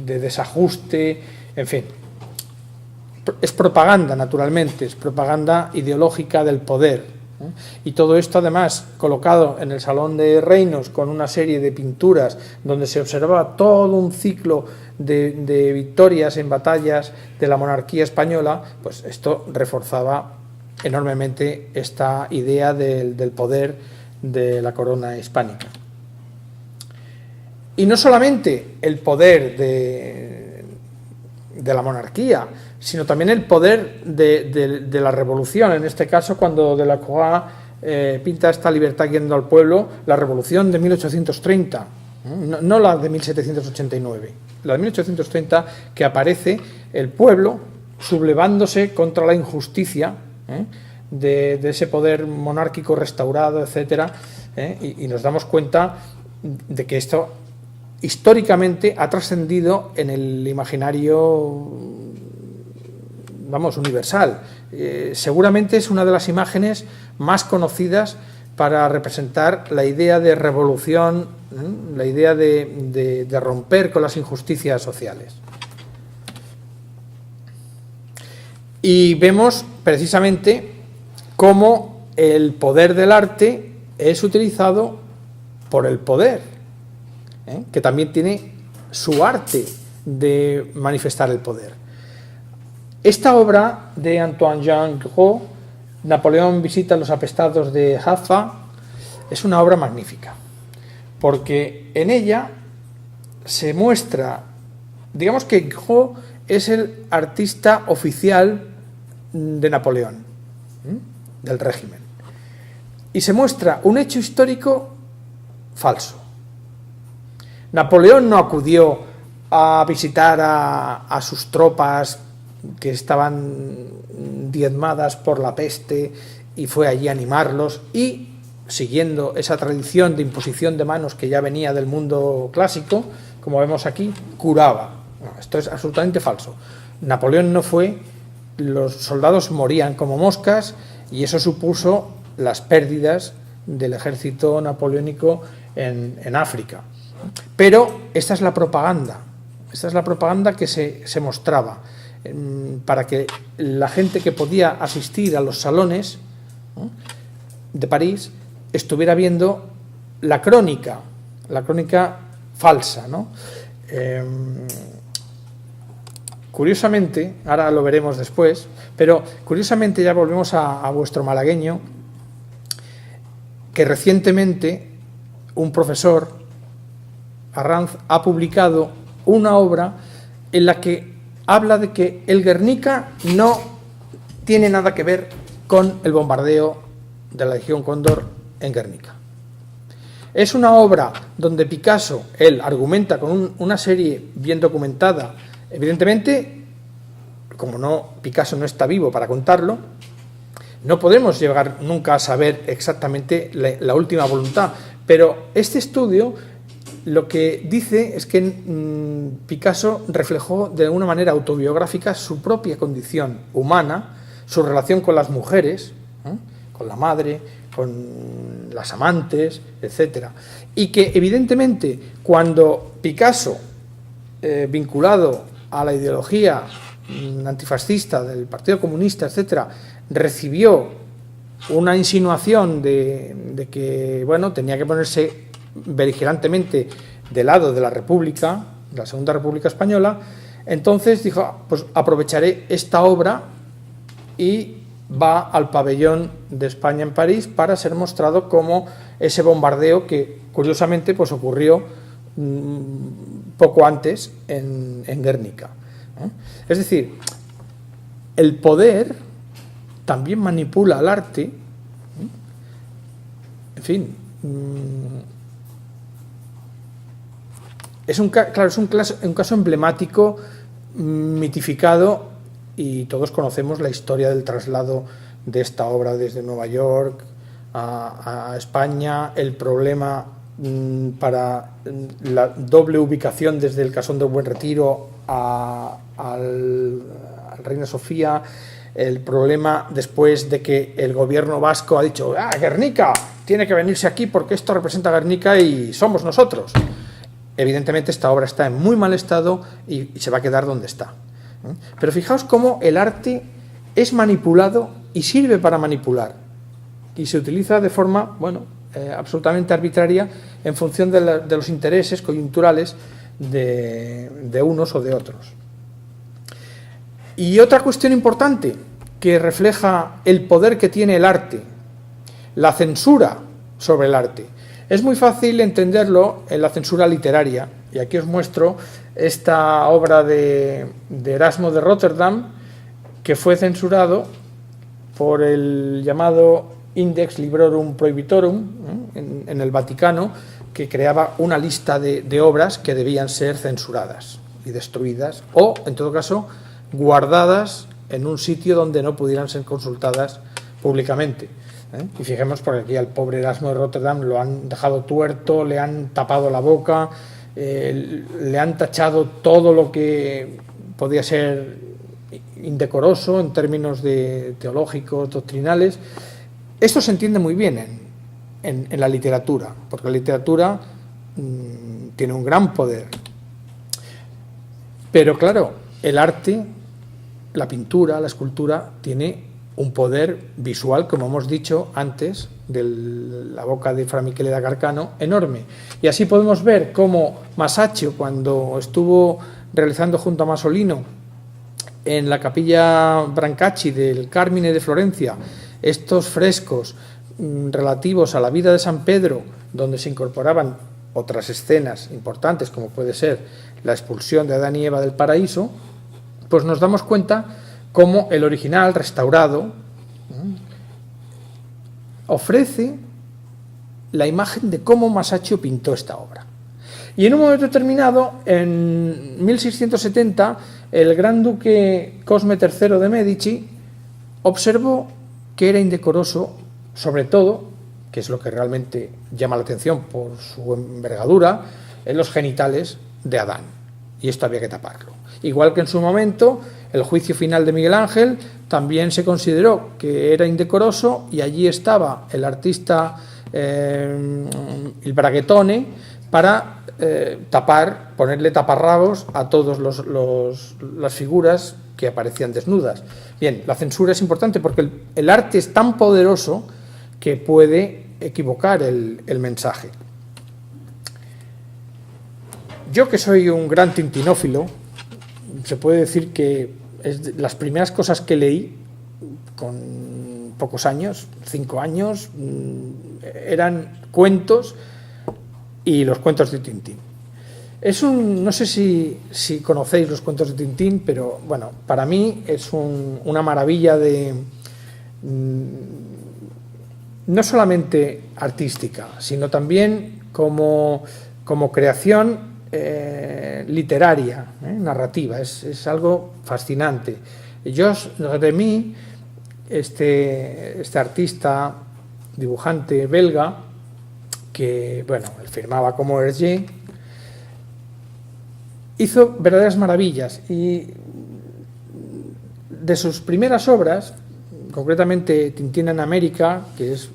desajuste, en fin. Es propaganda, naturalmente, es propaganda ideológica del poder. Y todo esto, además, colocado en el Salón de Reinos con una serie de pinturas donde se observaba todo un ciclo de victorias en batallas de la monarquía española, pues esto reforzaba enormemente esta idea del poder de la corona hispánica. Y no solamente el poder de la monarquía, sino también el poder de la revolución. En este caso, cuando Delacroix pinta esta libertad guiando al pueblo, la revolución de 1830, no la de 1789, la de 1830, que aparece el pueblo sublevándose contra la injusticia de ese poder monárquico restaurado, etcétera, y nos damos cuenta de que esto históricamente ha trascendido en el imaginario, vamos, universal. Seguramente es una de las imágenes más conocidas para representar la idea de revolución, la idea de romper con las injusticias sociales. Y vemos precisamente cómo el poder del arte es utilizado por el poder, que también tiene su arte de manifestar el poder. Esta obra de Antoine-Jean Giraud, Napoleón visita los apestados de Jaffa, es una obra magnífica, porque en ella se muestra, digamos que Giraud es el artista oficial de Napoleón, del régimen, y se muestra un hecho histórico falso. Napoleón no acudió a visitar a sus tropas que estaban diezmadas por la peste y fue allí a animarlos y, siguiendo esa tradición de imposición de manos que ya venía del mundo clásico, como vemos aquí, curaba. No, esto es absolutamente falso. Napoleón no fue, los soldados morían como moscas y eso supuso las pérdidas del ejército napoleónico en África. Pero esta es la propaganda que se mostraba para que la gente que podía asistir a los salones, ¿no?, de París estuviera viendo la crónica falsa, ¿no? Curiosamente, ahora lo veremos después, pero curiosamente ya volvemos a vuestro malagueño, que recientemente un profesor, Arranz, ha publicado una obra en la que habla de que el Guernica no tiene nada que ver con el bombardeo de la Legión Cóndor en Guernica. Es una obra donde Picasso, él argumenta con una serie bien documentada. Evidentemente, como Picasso no está vivo para contarlo, no podemos llegar nunca a saber exactamente la última voluntad, pero este estudio lo que dice es que Picasso reflejó de una manera autobiográfica su propia condición humana, su relación con las mujeres, con la madre, con las amantes, etcétera, y que evidentemente cuando Picasso, vinculado a la ideología antifascista del Partido Comunista, etcétera, recibió una insinuación de que, bueno, tenía que ponerse beligerantemente del lado de la República, de la Segunda República Española, entonces dijo, pues aprovecharé esta obra y va al pabellón de España en París para ser mostrado como ese bombardeo que curiosamente pues ocurrió poco antes en Guernica. Es decir, el poder también manipula al arte, en fin. Es un caso emblemático, mitificado, y todos conocemos la historia del traslado de esta obra desde Nueva York a España, el problema para la doble ubicación desde el Casón de Buen Retiro al Reina Sofía, el problema después de que el gobierno vasco ha dicho Guernica tiene que venirse aquí porque esto representa Guernica y somos nosotros. Evidentemente esta obra está en muy mal estado y se va a quedar donde está. Pero fijaos cómo el arte es manipulado y sirve para manipular y se utiliza de forma, absolutamente arbitraria en función de los intereses coyunturales de unos o de otros. Y otra cuestión importante que refleja el poder que tiene el arte, la censura sobre el arte. Es muy fácil entenderlo en la censura literaria, y aquí os muestro esta obra de Erasmo de Rotterdam, que fue censurado por el llamado Index Librorum Prohibitorum en el Vaticano, que creaba una lista de obras que debían ser censuradas y destruidas, o, en todo caso, guardadas en un sitio donde no pudieran ser consultadas públicamente. Y fijemos, porque aquí al pobre Erasmo de Rotterdam lo han dejado tuerto, le han tapado la boca, le han tachado todo lo que podía ser indecoroso en términos teológicos, doctrinales. Esto se entiende muy bien en la literatura, porque la literatura tiene un gran poder. Pero claro, el arte, la pintura, la escultura, tiene un poder visual, como hemos dicho antes, de la boca de Fra Michele da Carcano, enorme. Y así podemos ver cómo Masaccio, cuando estuvo realizando junto a Masolino en la capilla Brancacci del Carmine de Florencia estos frescos relativos a la vida de San Pedro, donde se incorporaban otras escenas importantes, como puede ser la expulsión de Adán y Eva del paraíso, pues nos damos cuenta cómo el original restaurado ofrece la imagen de cómo Masaccio pintó esta obra. Y en un momento determinado, en 1670, el gran duque Cosme III de Medici observó que era indecoroso, sobre todo, que es lo que realmente llama la atención por su envergadura, en los genitales de Adán. Y esto había que taparlo. Igual que en su momento, el juicio final de Miguel Ángel también se consideró que era indecoroso, y allí estaba el artista il Braguetone para ponerle taparrabos a todas las figuras que aparecían desnudas. Bien, la censura es importante porque el arte es tan poderoso que puede equivocar el mensaje. Yo, que soy un gran tintinófilo, se puede decir que las primeras cosas que leí con pocos años, 5 años, eran cuentos, y los cuentos de Tintín. No sé si conocéis los cuentos de Tintín, pero bueno, para mí es una maravilla no solamente artística, sino también como creación literaria, narrativa. Es algo fascinante. Georges Remy, este artista, dibujante belga, que bueno, él firmaba como Hergé, hizo verdaderas maravillas, y de sus primeras obras, concretamente Tintín en América, que es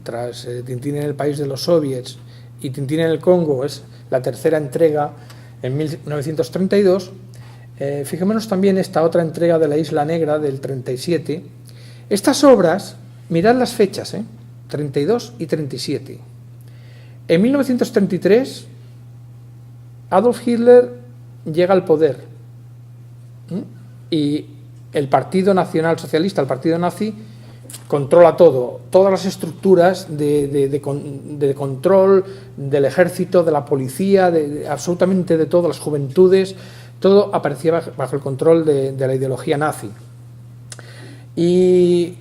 tras Tintín en el país de los soviets y Tintín en el Congo, es la tercera entrega en 1932. Fijémonos también esta otra entrega de la Isla Negra del 37. Estas obras, mirad las fechas, 32 y 37. En 1933, Adolf Hitler llega al poder, y el Partido Nacional Socialista, el partido nazi, controla todas las estructuras de control del ejército, de la policía, absolutamente de todas las juventudes. Todo aparecía bajo el control de la ideología nazi. Y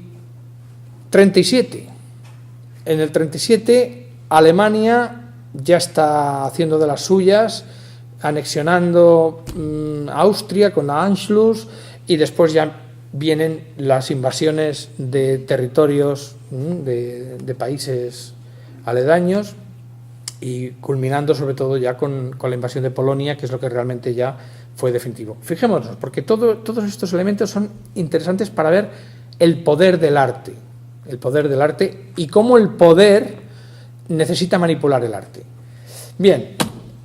37. En el 37, Alemania ya está haciendo de las suyas, anexionando Austria con la Anschluss, y después ya vienen las invasiones de territorios de países aledaños, y culminando sobre todo ya con la invasión de Polonia, que es lo que realmente ya fue definitivo. Fijémonos, porque todos estos elementos son interesantes para ver el poder del arte y cómo el poder necesita manipular el arte. Bien,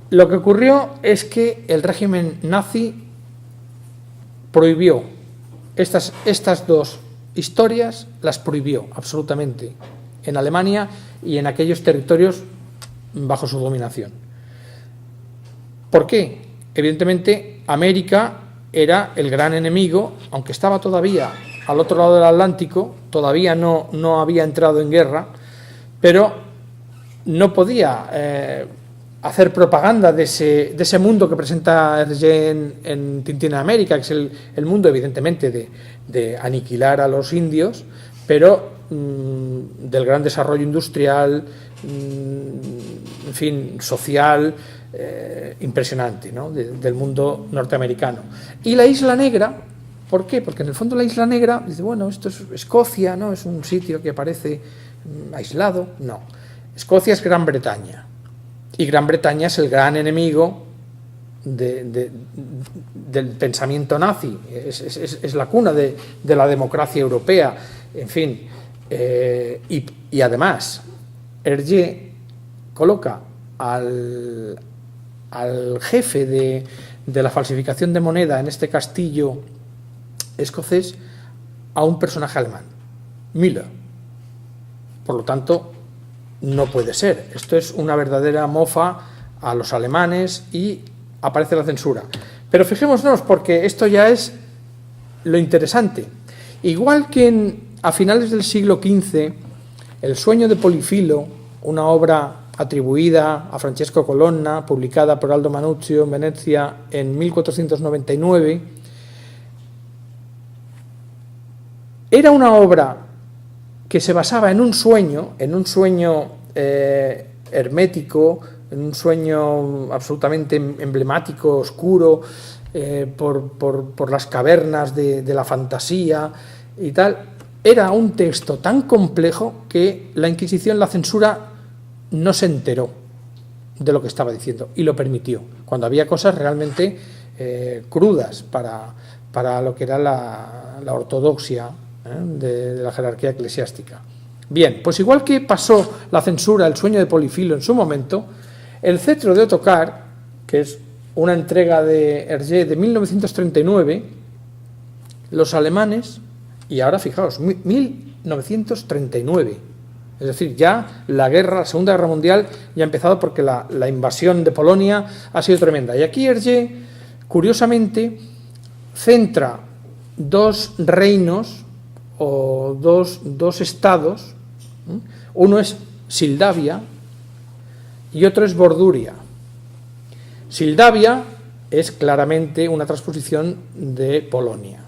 lo que ocurrió es que el régimen nazi prohibió estas dos historias, las prohibió absolutamente en Alemania y en aquellos territorios bajo su dominación. ¿Por qué? Evidentemente, América era el gran enemigo, aunque estaba todavía al otro lado del Atlántico, todavía no había entrado en guerra, pero no podía hacer propaganda de ese mundo que presenta Hergé en Tintín en América, que es el mundo, evidentemente, de aniquilar a los indios, pero del gran desarrollo industrial, en fin, social, impresionante, ¿no? Del mundo norteamericano. Y la Isla Negra, ¿por qué? Porque en el fondo la Isla Negra, dice, bueno, esto es Escocia, ¿no? Es un sitio que parece aislado. No, Escocia es Gran Bretaña, y Gran Bretaña es el gran enemigo del pensamiento nazi, es la cuna de la democracia europea, en fin, y además Hergé coloca al jefe de la falsificación de moneda en este castillo escocés a un personaje alemán, Müller. Por lo tanto, no puede ser. Esto es una verdadera mofa a los alemanes, y aparece la censura. Pero fijémonos, porque esto ya es lo interesante. Igual que a finales del siglo XV, El sueño de Polifilo, una obra atribuida a Francesco Colonna, publicada por Aldo Manuzio en Venecia en 1499, era una obra que se basaba en un sueño hermético, en un sueño absolutamente emblemático, oscuro, por las cavernas de la fantasía y tal. Era un texto tan complejo que la Inquisición, la censura, no se enteró de lo que estaba diciendo y lo permitió, cuando había cosas realmente crudas para lo que era la ortodoxia de la jerarquía eclesiástica. Bien, pues igual que pasó la censura, el sueño de Polifilo en su momento, el cetro de Ottokar, que es una entrega de Hergé de 1939, los alemanes, y ahora fijaos, 1939, es decir, ya la Segunda Guerra Mundial ya ha empezado, porque la invasión de Polonia ha sido tremenda. Y aquí Hergé, curiosamente, centra dos reinos o dos estados. Uno es Sildavia y otro es Borduria. Sildavia es claramente una transposición de Polonia.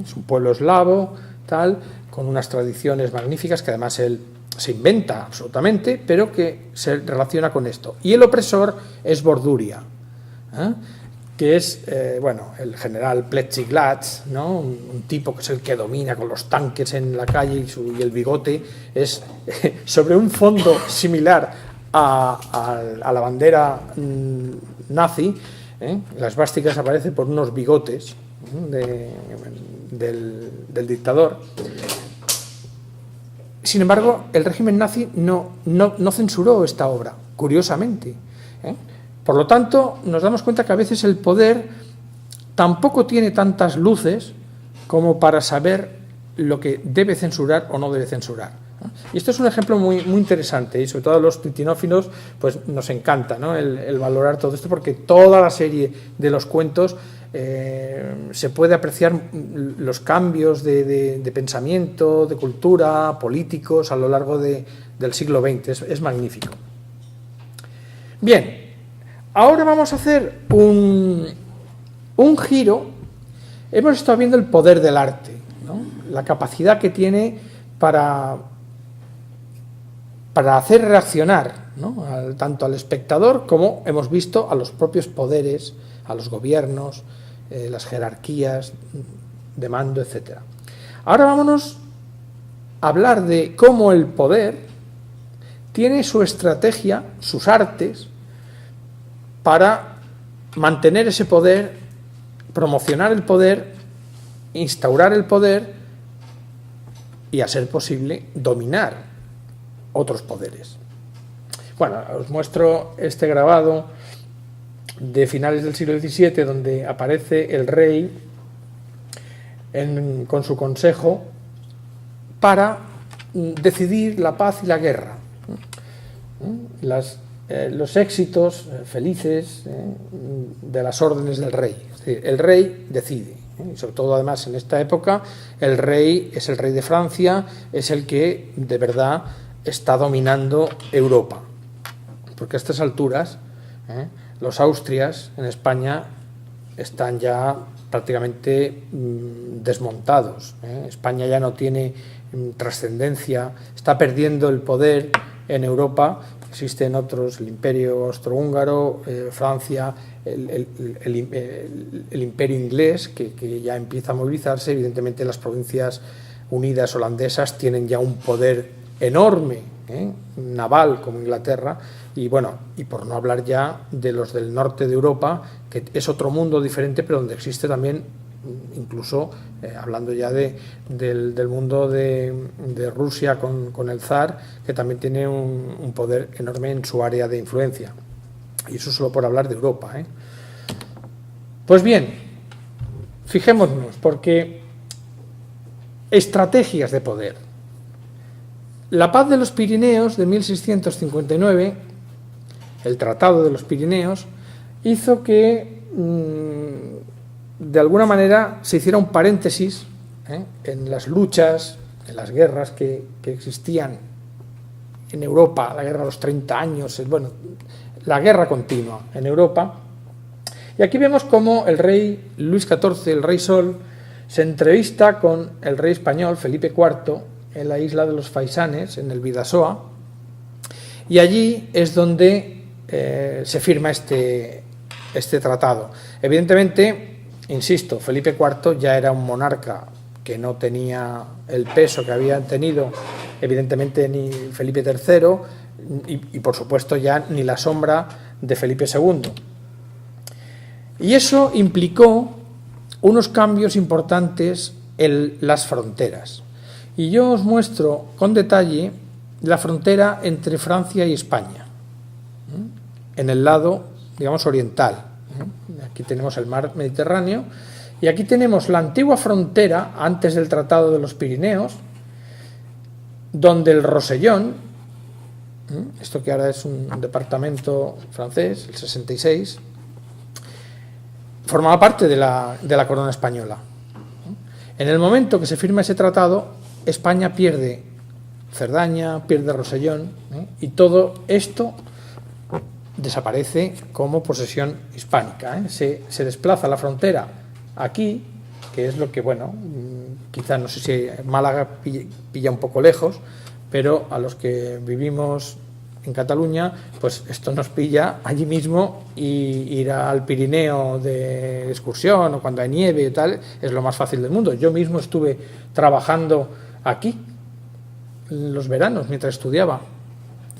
Es un pueblo eslavo, tal, con unas tradiciones magníficas que además él se inventa absolutamente, pero que se relaciona con esto. Y el opresor es Borduria, que es el general Plexiglas, ¿no? Un tipo que es el que domina con los tanques en la calle y el bigote es sobre un fondo similar a la bandera nazi. La esvástica aparece por unos bigotes del dictador. Sin embargo, el régimen nazi no censuró esta obra, curiosamente. Por lo tanto, nos damos cuenta que a veces el poder tampoco tiene tantas luces como para saber lo que debe censurar o no debe censurar. Y esto es un ejemplo muy, muy interesante, y sobre todo a los titinófilos pues nos encanta, ¿no? el valorar todo esto, porque toda la serie de los cuentos se puede apreciar los cambios de pensamiento, de cultura, políticos a lo largo del siglo XX. Es magnífico. Bien. Ahora vamos a hacer un giro. Hemos estado viendo el poder del arte, ¿no? La capacidad que tiene para hacer reaccionar, ¿no? Tanto al espectador como hemos visto a los propios poderes, a los gobiernos, las jerarquías de mando, etc. Ahora vámonos a hablar de cómo el poder tiene su estrategia, sus artes, para mantener ese poder, promocionar el poder, instaurar el poder y, a ser posible, dominar otros poderes. Bueno, os muestro este grabado de finales del siglo XVII, donde aparece el rey con su consejo para decidir la paz y la guerra. Los éxitos felices de las órdenes del rey. Es decir, el rey decide, y sobre todo además en esta época el rey es el rey de Francia, es el que de verdad está dominando Europa, porque a estas alturas los Austrias en España están ya prácticamente desmontados. España ya no tiene trascendencia, está perdiendo el poder en Europa. Existen otros, el Imperio Austrohúngaro, Francia, el Imperio Inglés, que ya empieza a movilizarse. Evidentemente las provincias unidas holandesas tienen ya un poder enorme, naval, como Inglaterra, y por no hablar ya de los del norte de Europa, que es otro mundo diferente, pero donde existe también, incluso hablando ya del mundo de Rusia con el zar, que también tiene un poder enorme en su área de influencia. Y eso solo por hablar de Europa. Pues bien, fijémonos, porque estrategias de poder. La paz de los Pirineos de 1659, el Tratado de los Pirineos, hizo que de alguna manera se hiciera un paréntesis en las luchas, en las guerras que existían en Europa, la guerra de los 30 años, la guerra continua en Europa. Y aquí vemos cómo el rey Luis XIV, el rey Sol, se entrevista con el rey español Felipe IV en la isla de los Faisanes, en el Bidasoa, y allí es donde se firma este tratado. Evidentemente, insisto, Felipe IV ya era un monarca que no tenía el peso que había tenido, evidentemente, ni Felipe III y por supuesto ya ni la sombra de Felipe II. Y eso implicó unos cambios importantes en las fronteras. Y yo os muestro con detalle la frontera entre Francia y España, en el lado, digamos, oriental. Aquí tenemos el mar Mediterráneo y aquí tenemos la antigua frontera antes del Tratado de los Pirineos, donde el Rosellón, esto que ahora es un departamento francés, el 66, formaba parte de la corona española. En el momento que se firma ese tratado, España pierde Cerdaña, pierde Rosellón, y todo esto desaparece como posesión hispánica. Se desplaza la frontera aquí, que es lo que, bueno, quizás no sé si Málaga pilla un poco lejos, pero a los que vivimos en Cataluña, pues esto nos pilla allí mismo, y ir al Pirineo de excursión o cuando hay nieve y tal es lo más fácil del mundo. Yo mismo estuve trabajando aquí en los veranos mientras estudiaba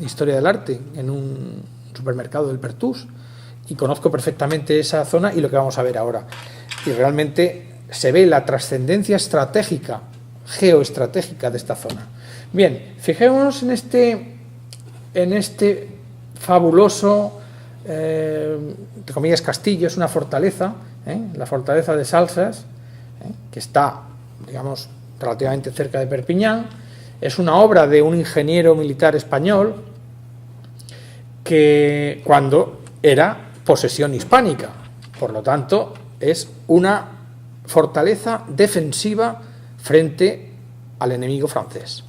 Historia del Arte en un supermercado del Pertús, y conozco perfectamente esa zona y lo que vamos a ver ahora. Y realmente se ve la trascendencia estratégica, geoestratégica de esta zona. Bien, fijémonos en este fabuloso, entre comillas, castillo. Es una fortaleza, la fortaleza de Salsas, que está, digamos, relativamente cerca de Perpiñán. Es una obra de un ingeniero militar español que cuando era posesión hispánica, por lo tanto es una fortaleza defensiva frente al enemigo francés.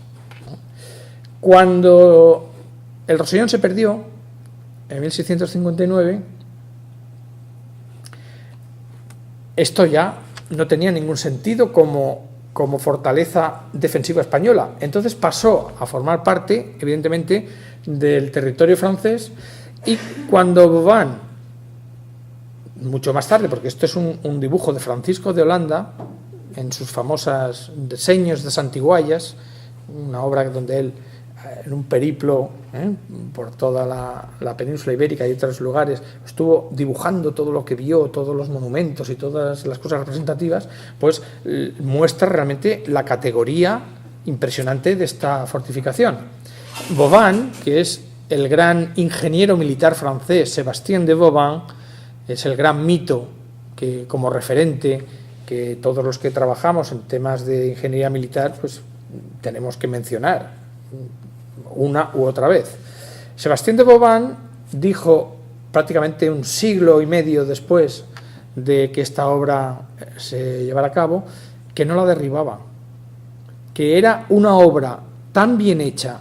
Cuando el Rosellón se perdió en 1659, esto ya no tenía ningún sentido como fortaleza defensiva española. Entonces pasó a formar parte, evidentemente, del territorio francés, y cuando Vauban, mucho más tarde, porque esto es un dibujo de Francisco de Holanda en sus famosas Diseños de Santiguallas, una obra donde él, en un periplo por toda la península ibérica y otros lugares, estuvo dibujando todo lo que vio, todos los monumentos y todas las cosas representativas, pues muestra realmente la categoría impresionante de esta fortificación. Vauban, que es el gran ingeniero militar francés, Sébastien de Vauban, es el gran mito que, como referente, que todos los que trabajamos en temas de ingeniería militar pues tenemos que mencionar una u otra vez. Sébastien de Vauban dijo, prácticamente un siglo y medio después de que esta obra se llevara a cabo, que no la derribaba, que era una obra tan bien hecha,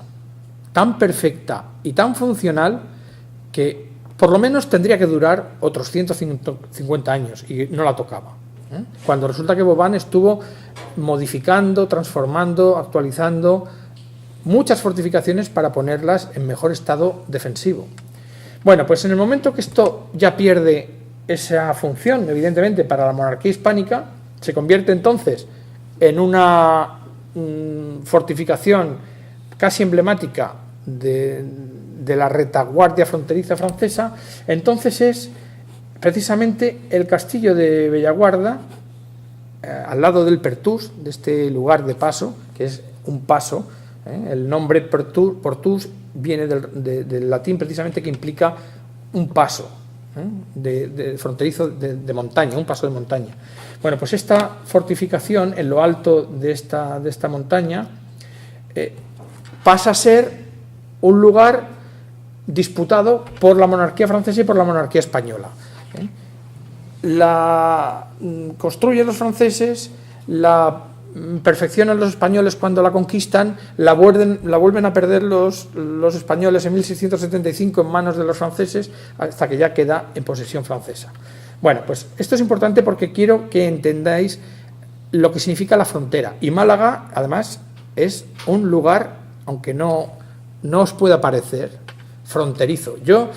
tan perfecta y tan funcional que por lo menos tendría que durar otros 150 años, y no la tocaba. Cuando resulta que Vauban estuvo modificando, transformando, actualizando muchas fortificaciones para ponerlas en mejor estado defensivo. Bueno, pues en el momento que esto ya pierde esa función, evidentemente, para la monarquía hispánica, se convierte entonces en una fortificación casi emblemática de la retaguardia fronteriza francesa. Entonces es precisamente el castillo de Bellaguarda, al lado del Pertús, de este lugar de paso, que es un paso. El nombre Pertús viene del latín, precisamente, que implica un paso de fronterizo de montaña, un paso de montaña. Bueno, pues esta fortificación en lo alto de esta montaña pasa a ser un lugar disputado por la monarquía francesa y por la monarquía española. La construyen los franceses, la perfeccionan los españoles cuando la conquistan, la vuelven a perder los españoles en 1675 en manos de los franceses, hasta que ya queda en posesión francesa. Bueno, pues esto es importante porque quiero que entendáis lo que significa la frontera. Y Málaga, además, es un lugar, aunque no os pueda parecer, fronterizo. Yo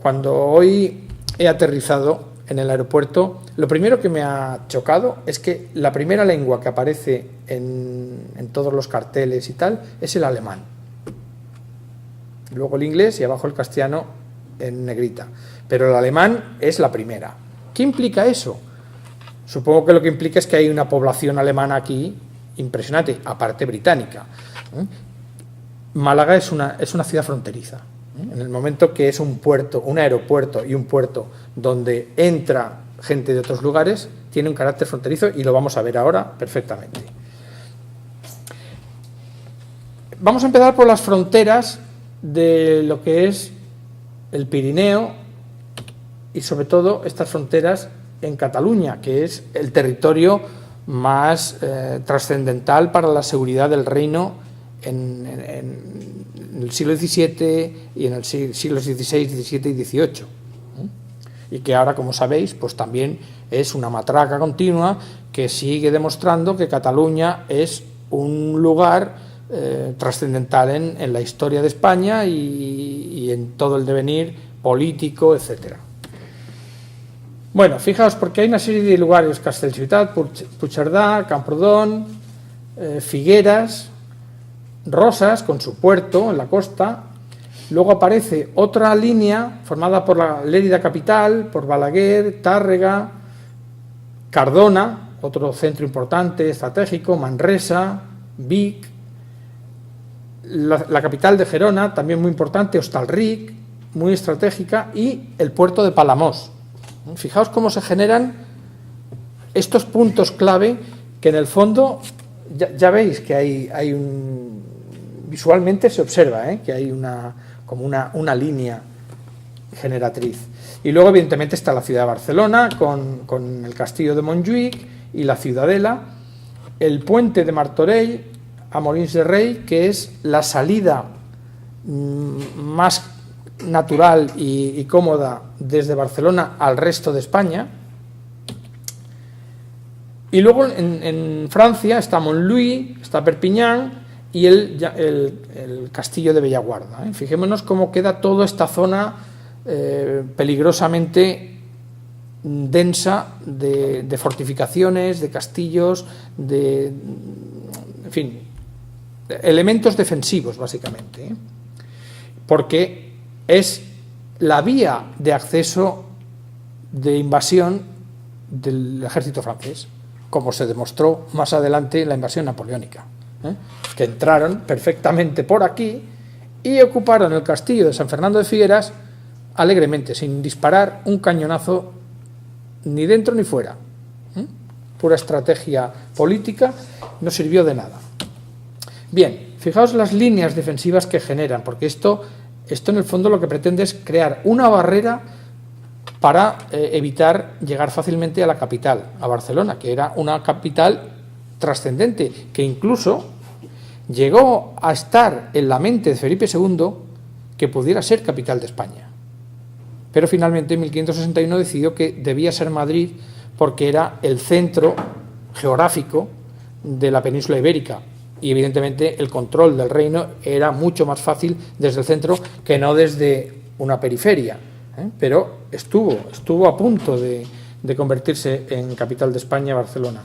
Cuando hoy he aterrizado en el aeropuerto, lo primero que me ha chocado es que la primera lengua que aparece en todos los carteles y tal es el alemán. Luego el inglés y abajo el castellano en negrita. Pero el alemán es la primera. ¿Qué implica eso? Supongo que lo que implica es que hay una población alemana aquí impresionante, aparte británica. Málaga es una ciudad fronteriza. En el momento que es un puerto, un aeropuerto y un puerto donde entra gente de otros lugares, tiene un carácter fronterizo y lo vamos a ver ahora perfectamente. Vamos a empezar por las fronteras de lo que es el Pirineo y sobre todo estas fronteras en Cataluña, que es el territorio más trascendental para la seguridad del reino en el siglo XVII y en el siglo XVI, XVII y XVIII. Y que ahora, como sabéis, pues también es una matraca continua que sigue demostrando que Cataluña es un lugar trascendental en la historia de España y en todo el devenir político, etcétera. Bueno, fijaos, porque hay una serie de lugares: Castellciutat, Puigcerdà, Camprodon, Figueras, Rosas, con su puerto en la costa. Luego aparece otra línea formada por la Lérida capital, por Balaguer, Tárrega, Cardona, otro centro importante, estratégico, Manresa, Vic, la capital de Gerona, también muy importante, Hostalric, muy estratégica, y el puerto de Palamós. Fijaos cómo se generan estos puntos clave que en el fondo ya veis que hay un... Visualmente se observa que hay como una línea generatriz. Y luego, evidentemente, está la ciudad de Barcelona con el castillo de Montjuïc y la Ciudadela, el puente de Martorell a Molins de Rei, que es la salida más natural y cómoda desde Barcelona al resto de España. Y luego en Francia está Montlouis, está Perpiñán y el castillo de Bellaguarda. Fijémonos cómo queda toda esta zona peligrosamente densa de fortificaciones, de castillos, en fin, elementos defensivos, básicamente, porque es la vía de acceso de invasión del ejército francés, como se demostró más adelante en la invasión napoleónica, que entraron perfectamente por aquí y ocuparon el castillo de San Fernando de Figueras alegremente, sin disparar un cañonazo ni dentro ni fuera. Pura estrategia política, no sirvió de nada. Bien, fijaos las líneas defensivas que generan, porque esto en el fondo lo que pretende es crear una barrera para evitar llegar fácilmente a la capital, a Barcelona, que era una capital trascendente, que incluso llegó a estar en la mente de Felipe II que pudiera ser capital de España. Pero finalmente en 1561 decidió que debía ser Madrid porque era el centro geográfico de la península ibérica y evidentemente el control del reino era mucho más fácil desde el centro que no desde una periferia, pero estuvo a punto de convertirse en capital de España, Barcelona.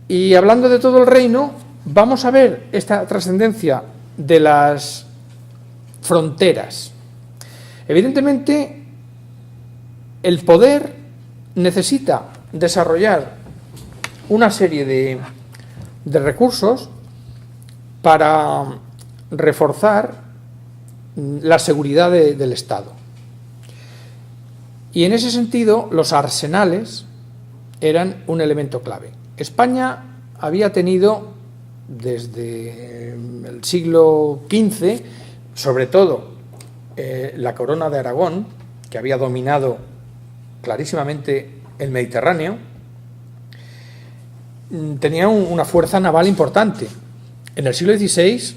Y hablando de todo el reino, vamos a ver esta trascendencia de las fronteras. Evidentemente, el poder necesita desarrollar una serie de recursos para reforzar la seguridad del Estado. Y en ese sentido, los arsenales eran un elemento clave. España había tenido desde el siglo XV, sobre todo la corona de Aragón, que había dominado clarísimamente el Mediterráneo, tenía una fuerza naval importante. En el siglo XVI,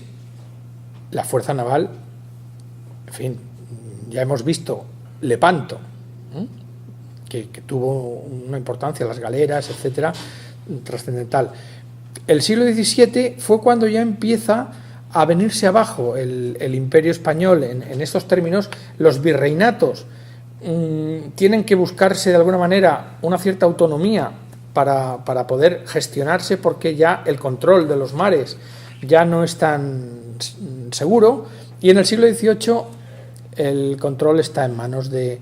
la fuerza naval, en fin, ya hemos visto Lepanto, que tuvo una importancia, las galeras, etcétera, trascendental. El siglo XVII fue cuando ya empieza a venirse abajo el imperio español en estos términos, los virreinatos tienen que buscarse de alguna manera una cierta autonomía para poder gestionarse, porque ya el control de los mares ya no es tan seguro, y en el siglo XVIII el control está en manos de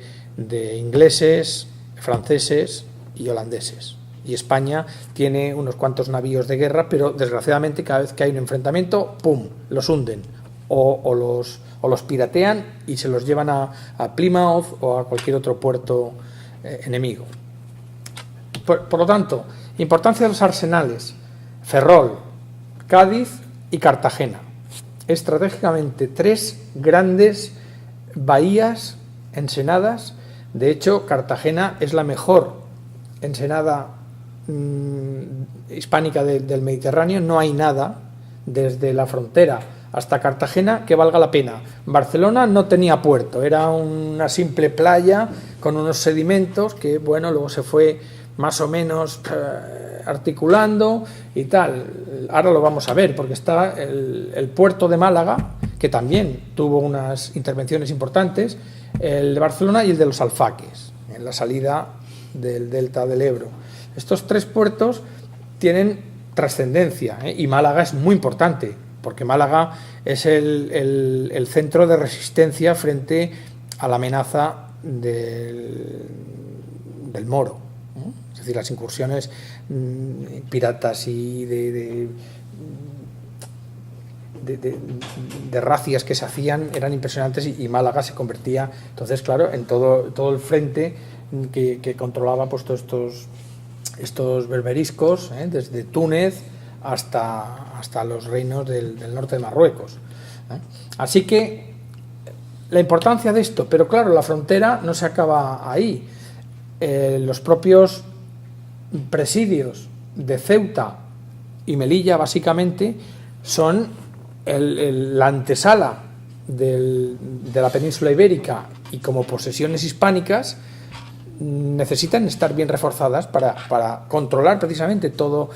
ingleses, franceses y holandeses. Y España tiene unos cuantos navíos de guerra, pero desgraciadamente cada vez que hay un enfrentamiento, ¡pum!, los hunden o los piratean y se los llevan a Plymouth o a cualquier otro puerto enemigo. Por lo tanto, importancia de los arsenales: Ferrol, Cádiz y Cartagena. Estratégicamente, 3 grandes bahías, ensenadas. De hecho, Cartagena es la mejor ensenada hispánica del Mediterráneo. No hay nada desde la frontera hasta Cartagena que valga la pena. Barcelona no tenía puerto, era una simple playa con unos sedimentos que, bueno, luego se fue más o menos articulando y tal. Ahora lo vamos a ver, porque está el puerto de Málaga, que también tuvo unas intervenciones importantes, el de Barcelona y el de los Alfaques, en la salida del delta del Ebro. Estos 3 puertos tienen trascendencia, y Málaga es muy importante, porque Málaga es el centro de resistencia frente a la amenaza del moro, es decir, las incursiones piratas y de racias que se hacían eran impresionantes, y Málaga se convertía entonces, claro, en todo el frente que controlaba, pues, todos estos berberiscos, desde Túnez hasta los reinos del norte de Marruecos. Así que la importancia de esto, pero claro, la frontera no se acaba ahí. Los propios presidios de Ceuta y Melilla, básicamente, son la antesala de la península ibérica, y como posesiones hispánicas necesitan estar bien reforzadas para controlar precisamente toda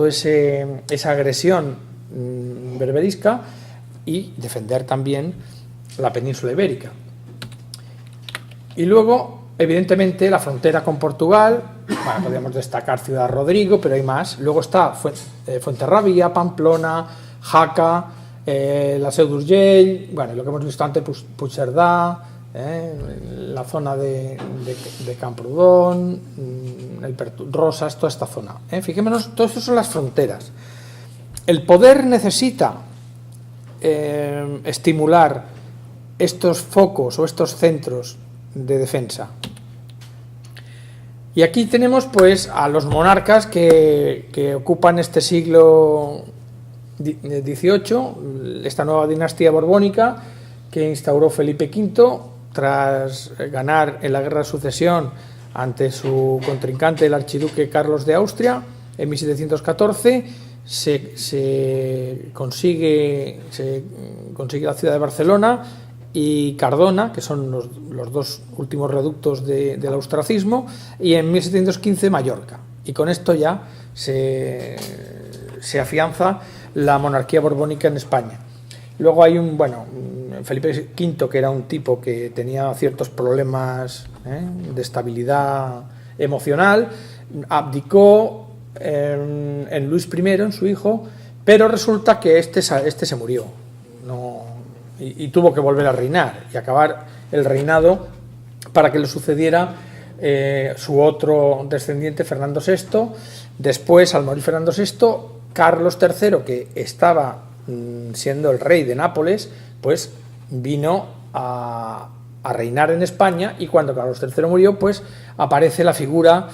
esa agresión berberisca y defender también la península ibérica. Y luego, evidentemente, la frontera con Portugal. Bueno, podríamos destacar Ciudad Rodrigo, pero hay más. Luego está Fuenterrabía, Pamplona, Jaca, la Seu d'Urgell, bueno, lo que hemos visto antes, Puigcerdá, la zona de Camprodon, Rosas, toda esta zona. Fijémonos, todo esto son las fronteras. El poder necesita estimular estos focos o estos centros de defensa. Y aquí tenemos, pues, a los monarcas que ocupan este siglo XVIII, esta nueva dinastía borbónica que instauró Felipe V tras ganar en la guerra de sucesión ante su contrincante, el archiduque Carlos de Austria, en 1714. Se consigue la ciudad de Barcelona y Cardona, que son los 2 últimos reductos del austracismo, y en 1715 Mallorca. Y con esto ya se afianza la monarquía borbónica en España. Luego hay Felipe V, que era un tipo que tenía ciertos problemas de estabilidad emocional, abdicó en Luis I, en su hijo, pero resulta que este se murió, y tuvo que volver a reinar y acabar el reinado para que le sucediera su otro descendiente, Fernando VI. Después, al morir Fernando VI, Carlos III, que estaba siendo el rey de Nápoles, pues vino a reinar en España, y cuando Carlos III murió, pues aparece la figura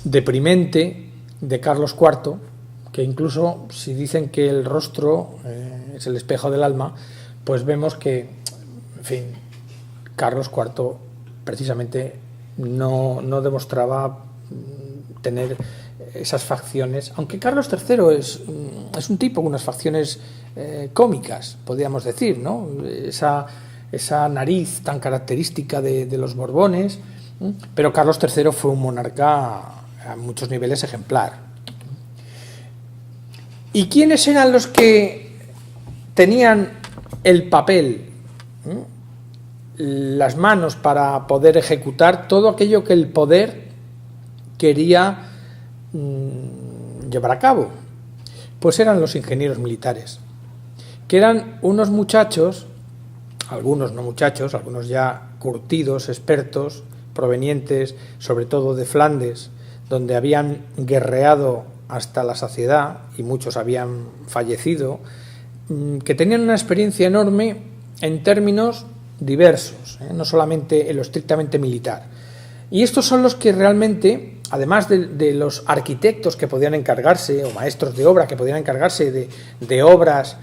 deprimente de Carlos IV, que incluso, si dicen que el rostro es el espejo del alma, pues vemos que, en fin, Carlos IV precisamente no demostraba tener esas facciones, aunque Carlos III es un tipo con unas facciones cómicas, podríamos decir, ¿no? Esa nariz tan característica de los Borbones, pero Carlos III fue un monarca a muchos niveles ejemplar. ¿Y quiénes eran los que tenían el papel, las manos para poder ejecutar todo aquello que el poder quería llevar a cabo. Pues eran los ingenieros militares, que eran unos muchachos, algunos no muchachos, algunos ya curtidos, expertos, provenientes sobre todo de Flandes, donde habían guerreado hasta la saciedad y muchos habían fallecido, que tenían una experiencia enorme en términos diversos, no solamente en lo estrictamente militar. Y estos son los que realmente, además de los arquitectos que podían encargarse, o maestros de obra que podían encargarse de obras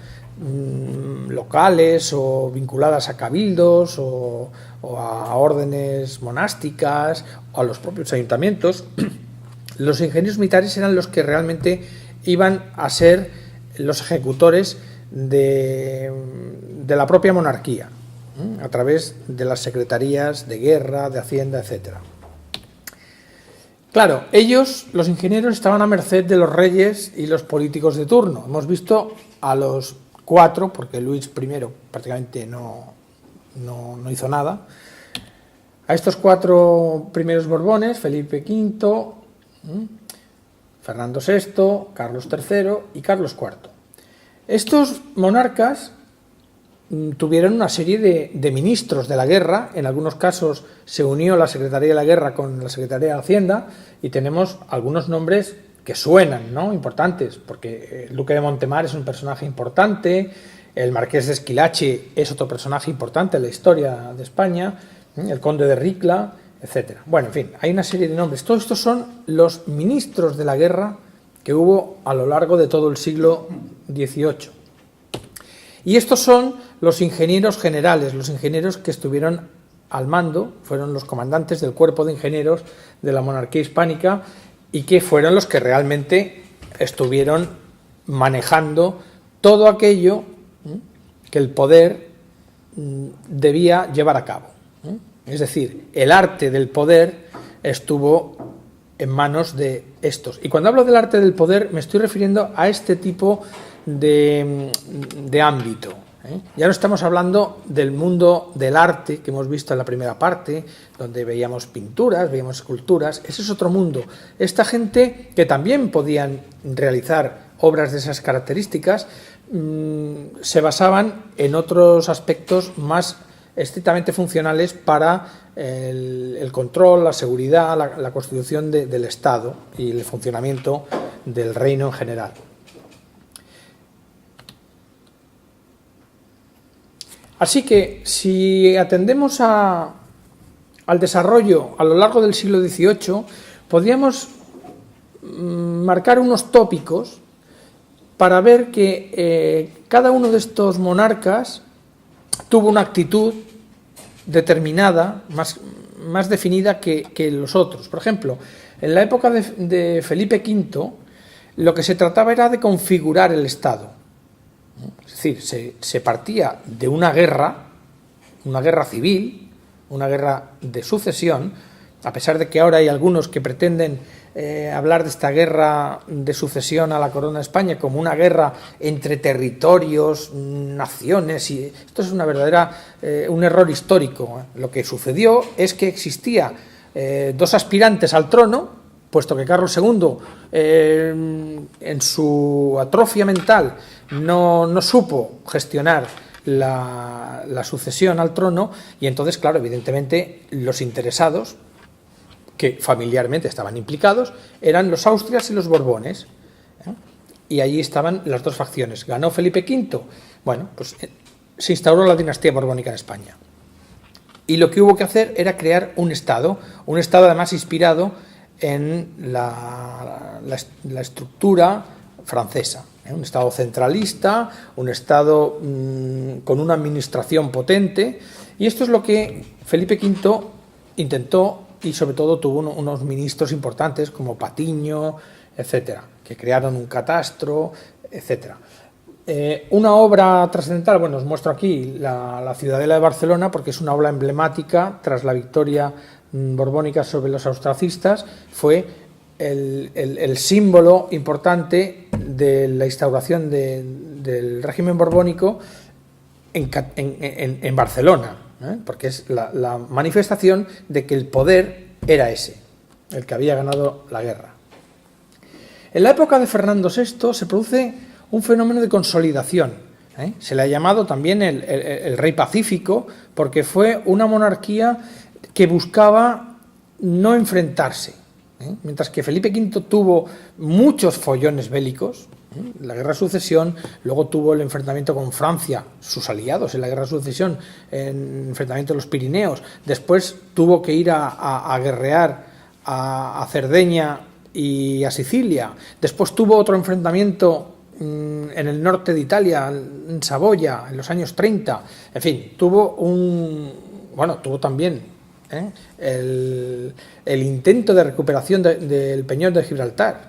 locales o vinculadas a cabildos o a órdenes monásticas o a los propios ayuntamientos, los ingenieros militares eran los que realmente iban a ser los ejecutores de la propia monarquía, a través de las secretarías de guerra, de hacienda, etcétera. Claro, ellos, los ingenieros, estaban a merced de los reyes y los políticos de turno. Hemos visto a los 4, porque Luis I prácticamente no hizo nada, a estos 4 primeros Borbones, Felipe V, Fernando VI, Carlos III y Carlos IV. Estos monarcas tuvieron una serie de ministros de la guerra. En algunos casos se unió la Secretaría de la Guerra con la Secretaría de Hacienda y tenemos algunos nombres que suenan, ¿no?, importantes, porque el duque de Montemar es un personaje importante, el marqués de Esquilache es otro personaje importante en la historia de España, el conde de Ricla, etcétera. Bueno, en fin, hay una serie de nombres. Todos estos son los ministros de la guerra que hubo a lo largo de todo el siglo XVIII. Y estos son los ingenieros generales, los ingenieros que estuvieron al mando, fueron los comandantes del cuerpo de ingenieros de la monarquía hispánica y que fueron los que realmente estuvieron manejando todo aquello que el poder debía llevar a cabo. Es decir, el arte del poder estuvo en manos de estos. Y cuando hablo del arte del poder me estoy refiriendo a este tipo de ámbito. Ya no estamos hablando del mundo del arte que hemos visto en la primera parte, donde veíamos pinturas, veíamos esculturas. Ese es otro mundo. Esta gente, que también podían realizar obras de esas características, se basaban en otros aspectos más estrictamente funcionales para el control, la seguridad, la constitución del Estado y el funcionamiento del reino en general. Así que, si atendemos al desarrollo a lo largo del siglo XVIII, podríamos marcar unos tópicos para ver que cada uno de estos monarcas tuvo una actitud determinada, más definida que los otros. Por ejemplo, en la época de Felipe V, lo que se trataba era de configurar el Estado. Es decir, se partía de una guerra civil, una guerra de sucesión, a pesar de que ahora hay algunos que pretenden hablar de esta guerra de sucesión a la corona de España como una guerra entre territorios, naciones, y esto es un error histórico. Lo que sucedió es que existía 2 aspirantes al trono, puesto que Carlos II, en su atrofia mental, no supo gestionar la sucesión al trono, y entonces, claro, evidentemente los interesados, que familiarmente estaban implicados, eran los Austrias y los Borbones, y allí estaban las 2 facciones. Ganó Felipe V, bueno, pues se instauró la dinastía borbónica en España, y lo que hubo que hacer era crear un Estado además inspirado en la estructura francesa, un Estado centralista, un Estado con una administración potente, y esto es lo que Felipe V intentó, y sobre todo tuvo unos ministros importantes como Patiño, etcétera, que crearon un catastro, etcétera. Una obra trascendental, bueno, os muestro aquí la Ciudadela de Barcelona, porque es una obra emblemática tras la victoria borbónica sobre los austracistas. Fue el símbolo importante de la instauración de del régimen borbónico en Barcelona, porque es la manifestación de que el poder era ese, el que había ganado la guerra. En la época de Fernando VI se produce un fenómeno de consolidación. Se le ha llamado también el rey pacífico, porque fue una monarquía que buscaba no enfrentarse. Mientras que Felipe V tuvo muchos follones bélicos, la guerra de sucesión, luego tuvo el enfrentamiento con Francia, sus aliados en la guerra de sucesión, en el enfrentamiento de los Pirineos, después tuvo que ir a guerrear a Cerdeña y a Sicilia, después tuvo otro enfrentamiento en el norte de Italia, en Saboya, en los años 30, en fin, tuvo también el intento de recuperación del Peñón de Gibraltar,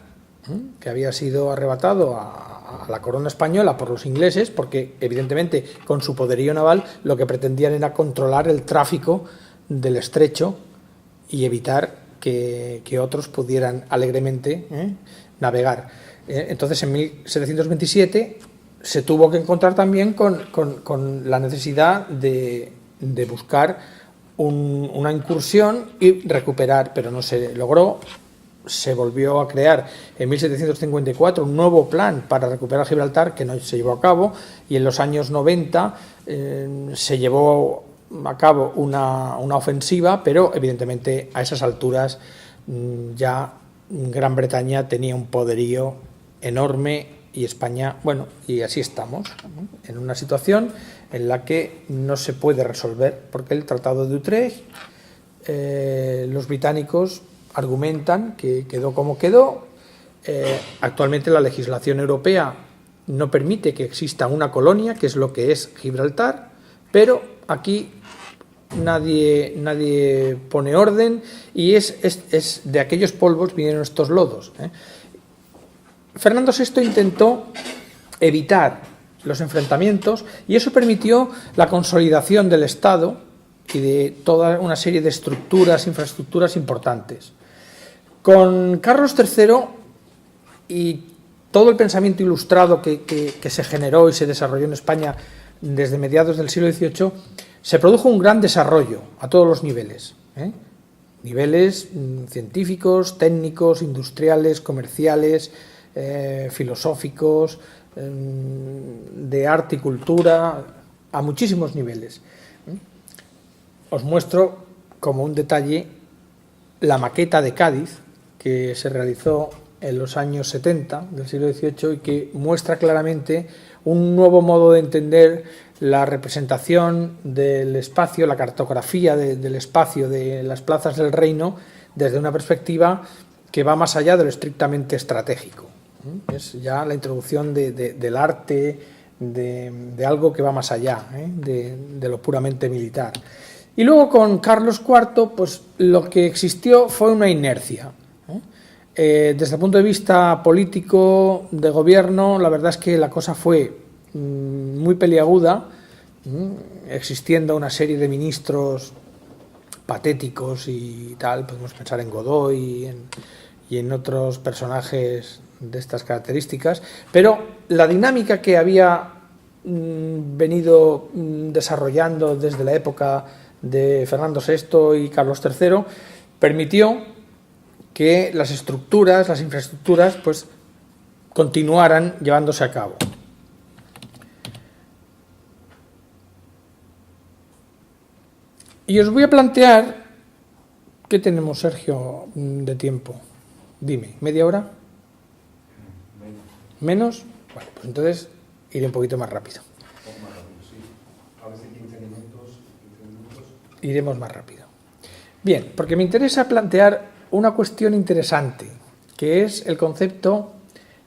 que había sido arrebatado a la corona española por los ingleses, porque evidentemente con su poderío naval lo que pretendían era controlar el tráfico del estrecho y evitar que otros pudieran alegremente navegar. Entonces en 1727 se tuvo que encontrar también con la necesidad de buscar una incursión y recuperar, pero no se logró. Se volvió a crear en 1754 un nuevo plan para recuperar Gibraltar, que no se llevó a cabo, y en los años 90 se llevó a cabo una ofensiva, pero evidentemente a esas alturas ya Gran Bretaña tenía un poderío enorme y España, y así estamos, en una situación en la que no se puede resolver, porque el Tratado de Utrecht, los británicos argumentan que quedó como quedó. Actualmente la legislación europea no permite que exista una colonia, que es lo que es Gibraltar, pero aquí nadie pone orden y es de aquellos polvos vinieron estos lodos. Fernando VI intentó evitar los enfrentamientos y eso permitió la consolidación del Estado y de toda una serie de infraestructuras importantes. Con Carlos III y todo el pensamiento ilustrado que se generó y se desarrolló en España desde mediados del siglo XVIII, se produjo un gran desarrollo a todos los niveles, niveles científicos, técnicos, industriales, comerciales, filosóficos, de arte y cultura, a muchísimos niveles. Os muestro como un detalle la maqueta de Cádiz, que se realizó en los años 70 del siglo XVIII y que muestra claramente un nuevo modo de entender la representación del espacio, la cartografía del espacio de las plazas del reino desde una perspectiva que va más allá de lo estrictamente estratégico. Es ya la introducción del arte, de algo que va más allá de lo puramente militar. Y luego con Carlos IV, pues lo que existió fue una inercia. Desde el punto de vista político, de gobierno, la verdad es que la cosa fue muy peliaguda, existiendo una serie de ministros patéticos y tal, podemos pensar en Godoy y en otros personajes de estas características, pero la dinámica que había venido desarrollando desde la época de Fernando VI y Carlos III permitió que las infraestructuras, pues continuaran llevándose a cabo. Y os voy a plantear, ¿qué tenemos, Sergio, de tiempo? Dime, ¿media hora? ¿Menos? Bueno, pues entonces iré un poquito más rápido. Más rápido, sí. A veces 15 minutos. Iremos más rápido. Bien, porque me interesa plantear una cuestión interesante, que es el concepto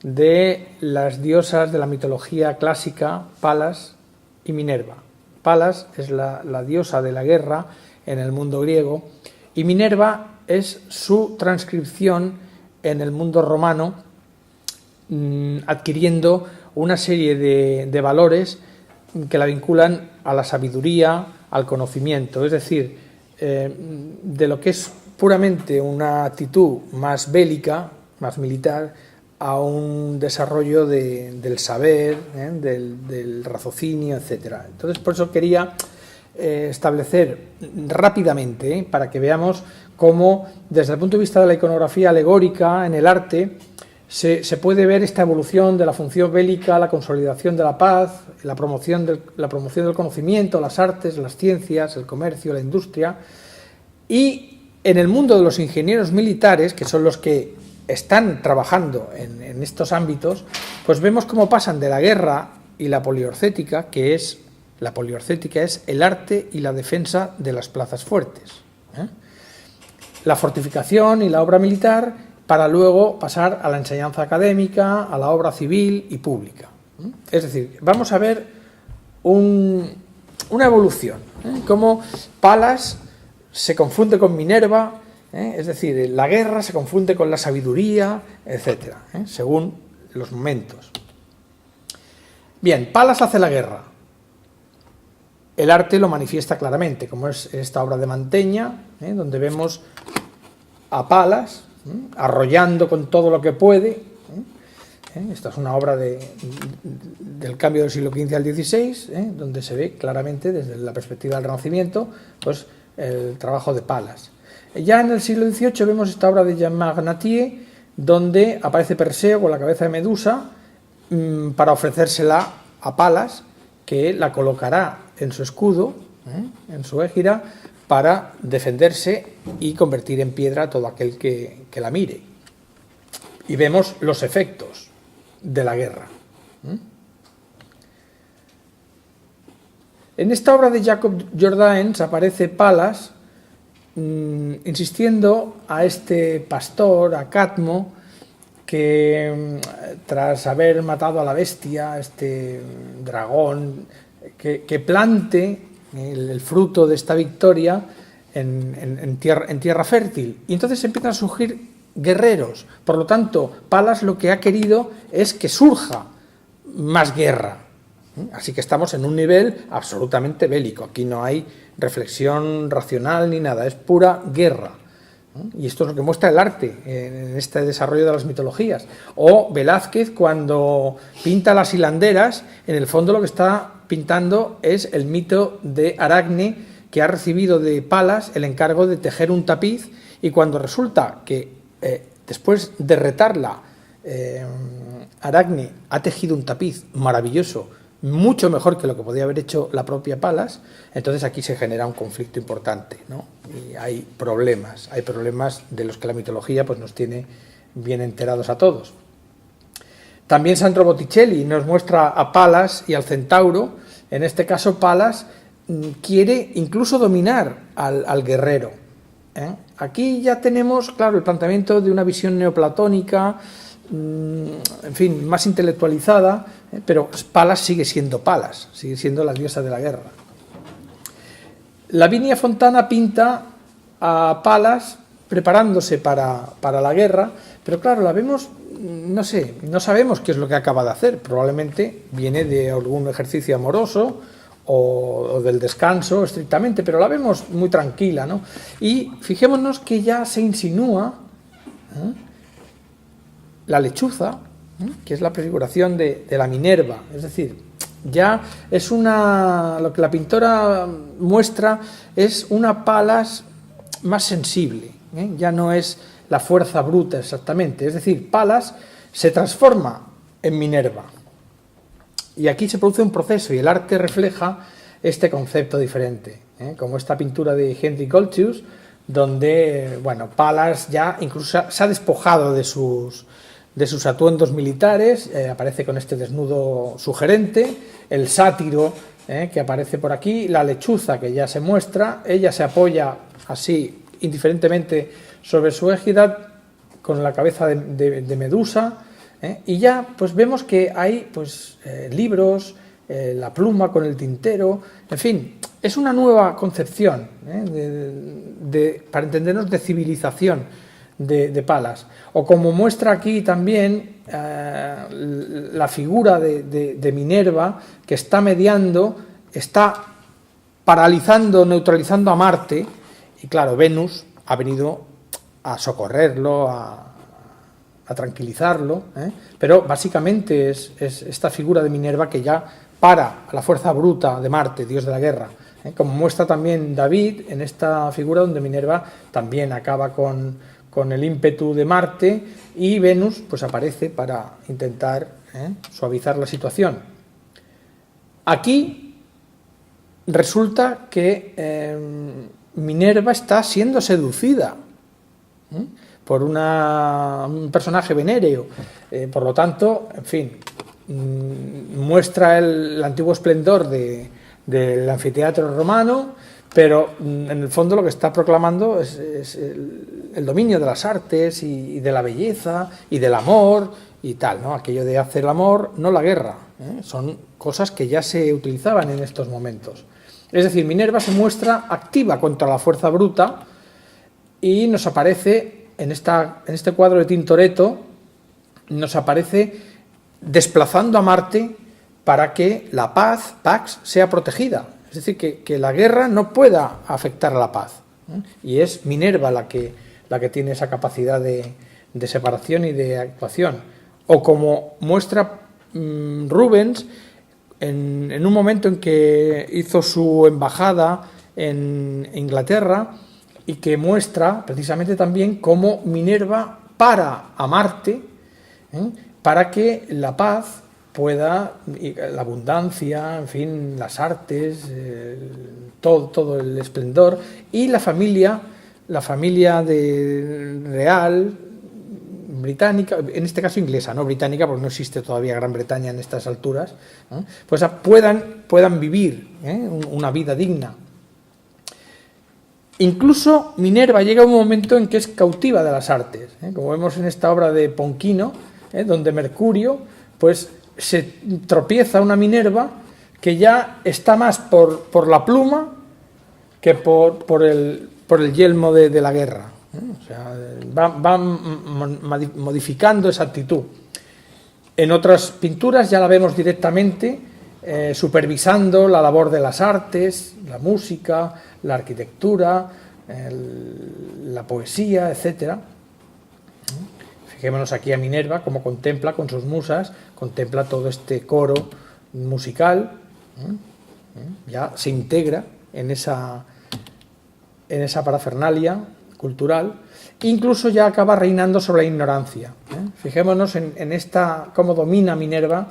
de las diosas de la mitología clásica, Palas y Minerva. Palas es la diosa de la guerra en el mundo griego y Minerva es su transcripción en el mundo romano, adquiriendo una serie de valores que la vinculan a la sabiduría, al conocimiento, es decir, de lo que es puramente una actitud más bélica, más militar, a un desarrollo del saber, del raciocinio, etc. Entonces, por eso quería establecer rápidamente, para que veamos cómo, desde el punto de vista de la iconografía alegórica en el arte, se puede ver esta evolución de la función bélica, la consolidación de la paz, la promoción del conocimiento, las artes, las ciencias, el comercio, la industria. Y en el mundo de los ingenieros militares, que son los que están trabajando en estos ámbitos, pues vemos cómo pasan de la guerra y la poliorcética, que es la poliorcética es el arte y la defensa de las plazas fuertes, la fortificación y la obra militar, para luego pasar a la enseñanza académica, a la obra civil y pública. Es decir, vamos a ver una evolución, cómo Palas se confunde con Minerva, es decir, la guerra se confunde con la sabiduría, etcétera, según los momentos. Bien, Palas hace la guerra. El arte lo manifiesta claramente, como es esta obra de Manteña, donde vemos a Palas arrollando con todo lo que puede. Esta es una obra del cambio del siglo XV al XVI, donde se ve claramente desde la perspectiva del Renacimiento pues el trabajo de Palas. Ya en el siglo XVIII vemos esta obra de Jean Magnatier, donde aparece Perseo con la cabeza de Medusa para ofrecérsela a Palas, que la colocará en su escudo, en su égira, para defenderse y convertir en piedra a todo aquel que la mire. Y vemos los efectos de la guerra. En esta obra de Jacob Jordaens aparece Palas insistiendo a este pastor, a Cadmo, que tras haber matado a la bestia, este dragón, que plante el fruto de esta victoria en tierra fértil. Y entonces empiezan a surgir guerreros. Por lo tanto, Palas lo que ha querido es que surja más guerra. Así que estamos en un nivel absolutamente bélico. Aquí no hay reflexión racional ni nada, es pura guerra. Y esto es lo que muestra el arte en este desarrollo de las mitologías. O Velázquez, cuando pinta las hilanderas, en el fondo lo que está pintando es el mito de Aracne, que ha recibido de Palas el encargo de tejer un tapiz, y cuando resulta que después de retarla, Aracne ha tejido un tapiz maravilloso, mucho mejor que lo que podía haber hecho la propia Palas, entonces aquí se genera un conflicto importante, ¿no? Y hay problemas de los que la mitología pues nos tiene bien enterados a todos. También Sandro Botticelli nos muestra a Palas y al centauro. En este caso Palas quiere incluso dominar al guerrero. Aquí ya tenemos, claro, el planteamiento de una visión neoplatónica, en fin, más intelectualizada, pero Palas sigue siendo Palas, sigue siendo la diosa de la guerra. Lavinia Fontana pinta a Palas preparándose para la guerra, pero claro, la vemos, no sé, no sabemos qué es lo que acaba de hacer. Probablemente viene de algún ejercicio amoroso o del descanso estrictamente, pero la vemos muy tranquila, ¿no? Y fijémonos que ya se insinúa la lechuza, que es la prefiguración de la Minerva, es decir, ya es lo que la pintora muestra es una Palas más sensible, ya no es la fuerza bruta exactamente, es decir, Palas se transforma en Minerva. Y aquí se produce un proceso y el arte refleja este concepto diferente, como esta pintura de Henry Goltzius, donde, bueno, Palas ya incluso se ha despojado de sus atuendos militares, aparece con este desnudo sugerente, el sátiro que aparece por aquí, la lechuza que ya se muestra, ella se apoya así indiferentemente sobre su égida con la cabeza de Medusa, y ya pues vemos que hay pues libros, la pluma con el tintero, en fin, es una nueva concepción para entendernos de civilización de Palas. O como muestra aquí también la figura de Minerva, que está mediando, está paralizando, neutralizando a Marte, y claro, Venus ha venido a socorrerlo, a tranquilizarlo, pero básicamente es esta figura de Minerva que ya para a la fuerza bruta de Marte, dios de la guerra, como muestra también David en esta figura donde Minerva también acaba con el ímpetu de Marte y Venus pues aparece para intentar suavizar la situación. Aquí resulta que Minerva está siendo seducida por un personaje venéreo, por lo tanto, en fin, muestra el antiguo esplendor del anfiteatro romano, pero en el fondo lo que está proclamando es el dominio de las artes y de la belleza y del amor y tal, ¿no? Aquello de hacer el amor, no la guerra, son cosas que ya se utilizaban en estos momentos. Es decir, Minerva se muestra activa contra la fuerza bruta y nos aparece en este cuadro de Tintoretto, nos aparece desplazando a Marte para que la paz, Pax, sea protegida. Es decir, que la guerra no pueda afectar a la paz. Y es Minerva la que tiene esa capacidad de separación y de actuación. O como muestra Rubens, en un momento en que hizo su embajada en Inglaterra y que muestra precisamente también cómo Minerva para a Marte para que la paz pueda, la abundancia, en fin, las artes, todo el esplendor y la familia real británica, en este caso inglesa, no británica, porque no existe todavía Gran Bretaña en estas alturas, pues puedan vivir una vida digna. Incluso Minerva llega a un momento en que es cautiva de las artes, como vemos en esta obra de Ponquino, donde Mercurio pues se tropieza una Minerva que ya está más por la pluma que por el yelmo de la guerra. O sea, va modificando esa actitud. En otras pinturas ya la vemos directamente supervisando la labor de las artes, la música, la arquitectura, la poesía, etcétera. Fijémonos aquí a Minerva, como contempla con sus musas, contempla todo este coro musical, ya se integra en esa parafernalia cultural, incluso ya acaba reinando sobre la ignorancia. Fijémonos en cómo domina Minerva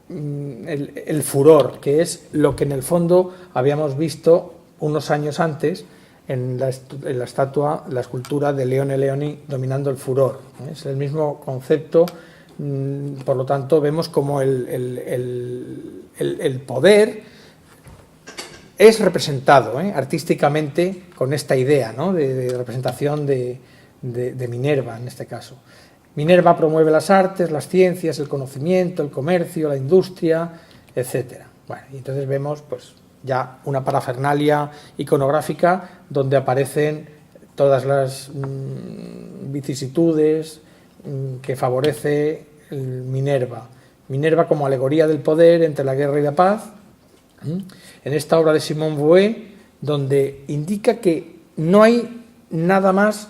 el furor, que es lo que en el fondo habíamos visto unos años antes en la escultura de Leone Leoni dominando el furor. Es el mismo concepto, por lo tanto vemos como el poder es representado artísticamente con esta idea, ¿no? de representación de Minerva en este caso. Minerva promueve las artes, las ciencias, el conocimiento, el comercio, la industria, etcétera. Bueno, y entonces vemos pues ya una parafernalia iconográfica donde aparecen todas las vicisitudes que favorece Minerva. Minerva como alegoría del poder entre la guerra y la paz. En esta obra de Simone Vouet, donde indica que no hay nada más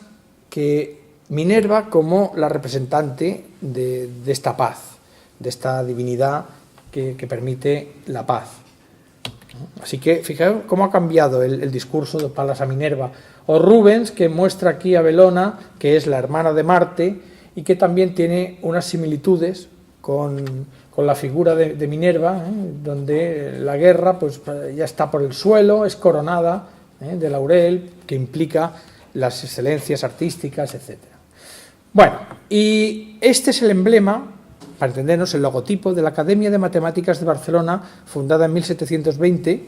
que Minerva como la representante de esta paz, de esta divinidad que permite la paz. Así que fijaos cómo ha cambiado el discurso de Palas a Minerva. O Rubens, que muestra aquí a Belona, que es la hermana de Marte, y que también tiene unas similitudes con la figura de Minerva, donde la guerra pues ya está por el suelo, es coronada de laurel, que implica las excelencias artísticas, etc. Bueno, y este es el emblema, para entendernos, el logotipo de la Academia de Matemáticas de Barcelona, fundada en 1720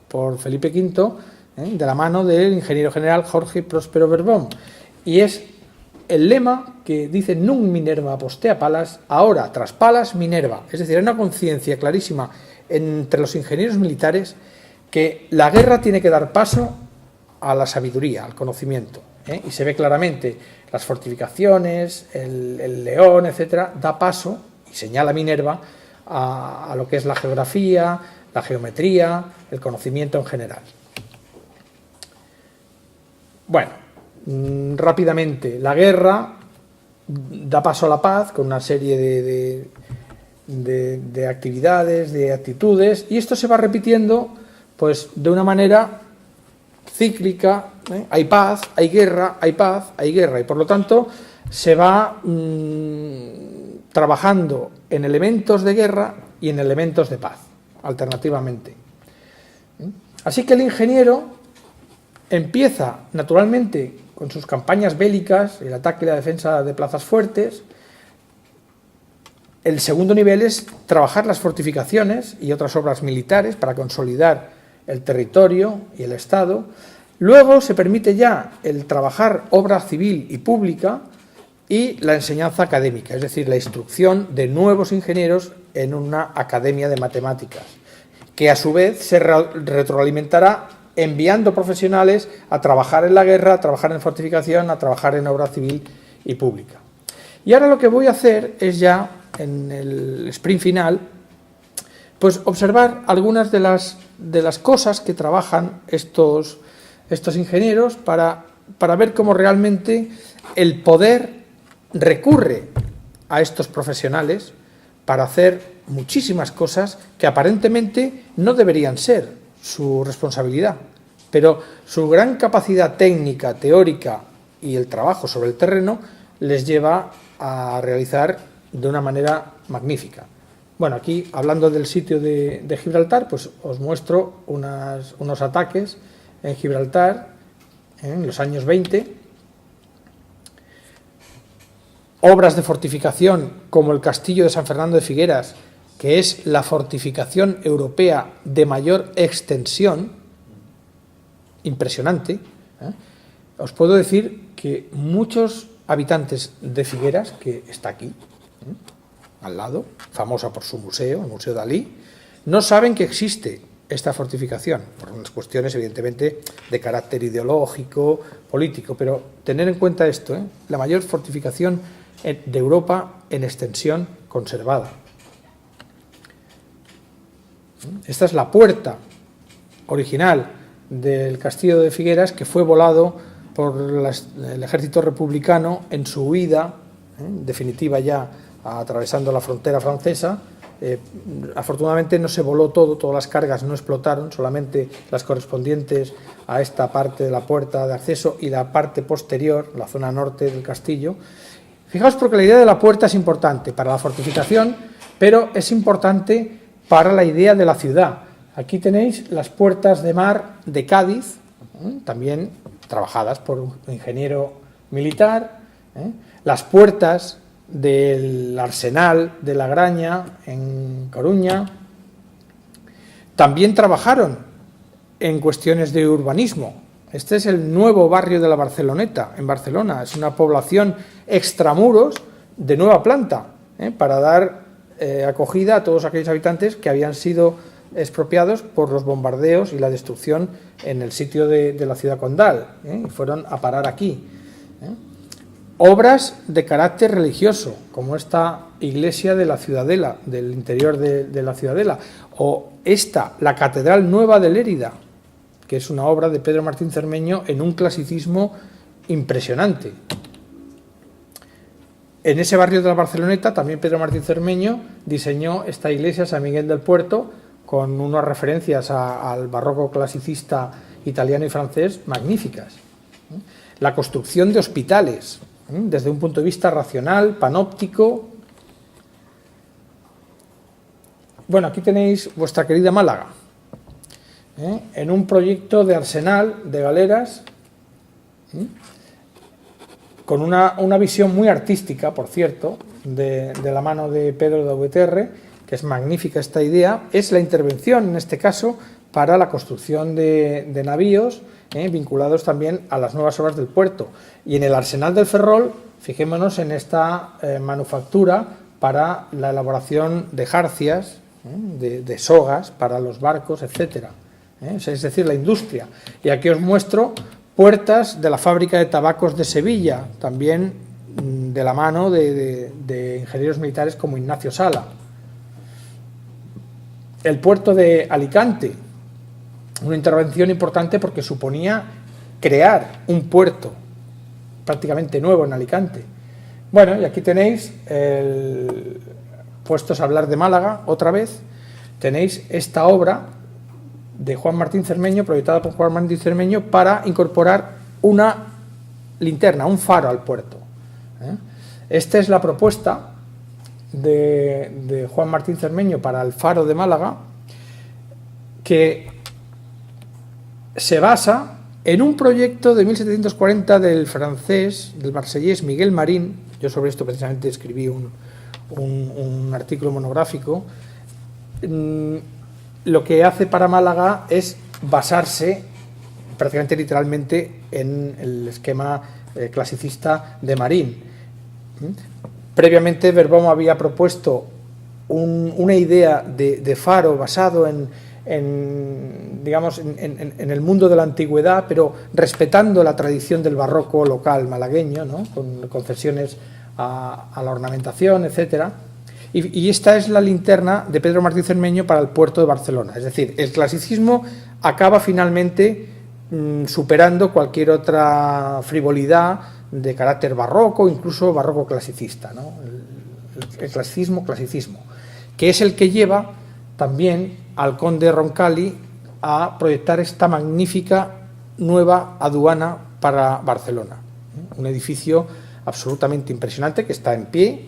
por Felipe V, de la mano del ingeniero general Jorge Próspero Berbón. Y es el lema que dice Nunc Minerva postea Palas, ahora, tras Palas, Minerva. Es decir, hay una conciencia clarísima entre los ingenieros militares que la guerra tiene que dar paso a la sabiduría, al conocimiento. Y se ve claramente las fortificaciones, el león, etcétera, da paso, y señala Minerva, a lo que es la geografía, la geometría, el conocimiento en general. Bueno, rápidamente, la guerra da paso a la paz con una serie de actividades, de actitudes, y esto se va repitiendo pues de una manera cíclica. Hay paz, hay guerra, hay paz, hay guerra, y por lo tanto se va trabajando en elementos de guerra y en elementos de paz, alternativamente. Así que el ingeniero empieza naturalmente con sus campañas bélicas, el ataque y la defensa de plazas fuertes. El segundo nivel es trabajar las fortificaciones y otras obras militares para consolidar el territorio y el Estado. Luego se permite ya el trabajar obra civil y pública y la enseñanza académica, es decir, la instrucción de nuevos ingenieros en una academia de matemáticas, que a su vez se retroalimentará enviando profesionales a trabajar en la guerra, a trabajar en fortificación, a trabajar en obra civil y pública. Y ahora lo que voy a hacer es ya, en el sprint final, pues observar algunas de las cosas que trabajan estos ingenieros para ver cómo realmente el poder recurre a estos profesionales para hacer muchísimas cosas que aparentemente no deberían ser su responsabilidad, pero su gran capacidad técnica, teórica y el trabajo sobre el terreno les lleva a realizar de una manera magnífica. Bueno, aquí, hablando del sitio de Gibraltar, pues os muestro unos ataques en Gibraltar en los años 20. Obras de fortificación como el Castillo de San Fernando de Figueras, que es la fortificación europea de mayor extensión, impresionante. Os puedo decir que muchos habitantes de Figueras, que está aquí, al lado, famosa por su museo, el Museo Dalí, no saben que existe esta fortificación, por unas cuestiones evidentemente de carácter ideológico, político, pero tener en cuenta esto, la mayor fortificación de Europa en extensión conservada. Esta es la puerta original del Castillo de Figueras, que fue volado por el ejército republicano en su huida definitiva ya atravesando la frontera francesa. Afortunadamente no se voló todo, todas las cargas no explotaron, solamente las correspondientes a esta parte de la puerta de acceso y la parte posterior, la zona norte del castillo. Fijaos, porque la idea de la puerta es importante para la fortificación, pero es importante para la idea de la ciudad. Aquí tenéis las puertas de mar de Cádiz, también trabajadas por un ingeniero militar, las puertas del Arsenal de la Graña en Coruña. También trabajaron en cuestiones de urbanismo. Este es el nuevo barrio de la Barceloneta, en Barcelona. Es una población extramuros de nueva planta, para dar acogida a todos aquellos habitantes que habían sido expropiados por los bombardeos y la destrucción en el sitio de la ciudad condal, y fueron a parar aquí. Obras de carácter religioso, como esta iglesia de la Ciudadela, del interior de la Ciudadela, o esta, la Catedral Nueva de Lérida, que es una obra de Pedro Martín Cermeño en un clasicismo impresionante. En ese barrio de la Barceloneta también Pedro Martín Cermeño diseñó esta iglesia San Miguel del Puerto, con unas referencias al barroco clasicista italiano y francés magníficas. La construcción de hospitales, desde un punto de vista racional, panóptico. Bueno, aquí tenéis vuestra querida Málaga, en un proyecto de arsenal de galeras, con una visión muy artística, por cierto, de la mano de Pedro de Aubeterre, que es magnífica esta idea. Es la intervención, en este caso, para la construcción de navíos, vinculados también a las nuevas obras del puerto. Y en el Arsenal del Ferrol, fijémonos en esta manufactura para la elaboración de jarcias, de sogas para los barcos, etcétera. Es decir, la industria. Y aquí os muestro puertas de la fábrica de tabacos de Sevilla, también de la mano de ingenieros militares como Ignacio Sala. El puerto de Alicante, una intervención importante porque suponía crear un puerto prácticamente nuevo en Alicante, Bueno, y aquí tenéis, puestos a hablar de Málaga otra vez, tenéis esta obra de Juan Martín Cermeño, proyectada por Juan Martín Cermeño, para incorporar una linterna, un faro al puerto. Esta es la propuesta de Juan Martín Cermeño para el faro de Málaga, que se basa en un proyecto de 1740 del francés, del marsellés Miguel Marín. Yo sobre esto precisamente escribí un artículo monográfico. Lo que hace para Málaga es basarse prácticamente literalmente en el esquema clasicista de Marín. Previamente Verboom había propuesto una idea de faro basado digamos, en el mundo de la antigüedad, pero respetando la tradición del barroco local malagueño, ¿no? Con concesiones a la ornamentación, etcétera. Y esta es la linterna de Pedro Martín Cermeño para el puerto de Barcelona. Es decir, el clasicismo acaba finalmente superando cualquier otra frivolidad de carácter barroco, incluso barroco clasicista, ¿no? El clasicismo, que es el que lleva también al conde Roncalli a proyectar esta magnífica nueva aduana para Barcelona. Un edificio absolutamente impresionante que está en pie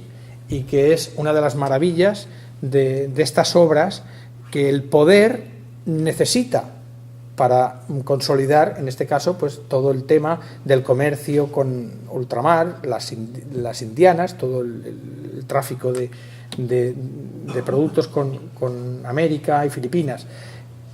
y que es una de las maravillas de estas obras que el poder necesita para consolidar, en este caso, pues todo el tema del comercio con ultramar, las indianas, todo el tráfico de productos con América y Filipinas.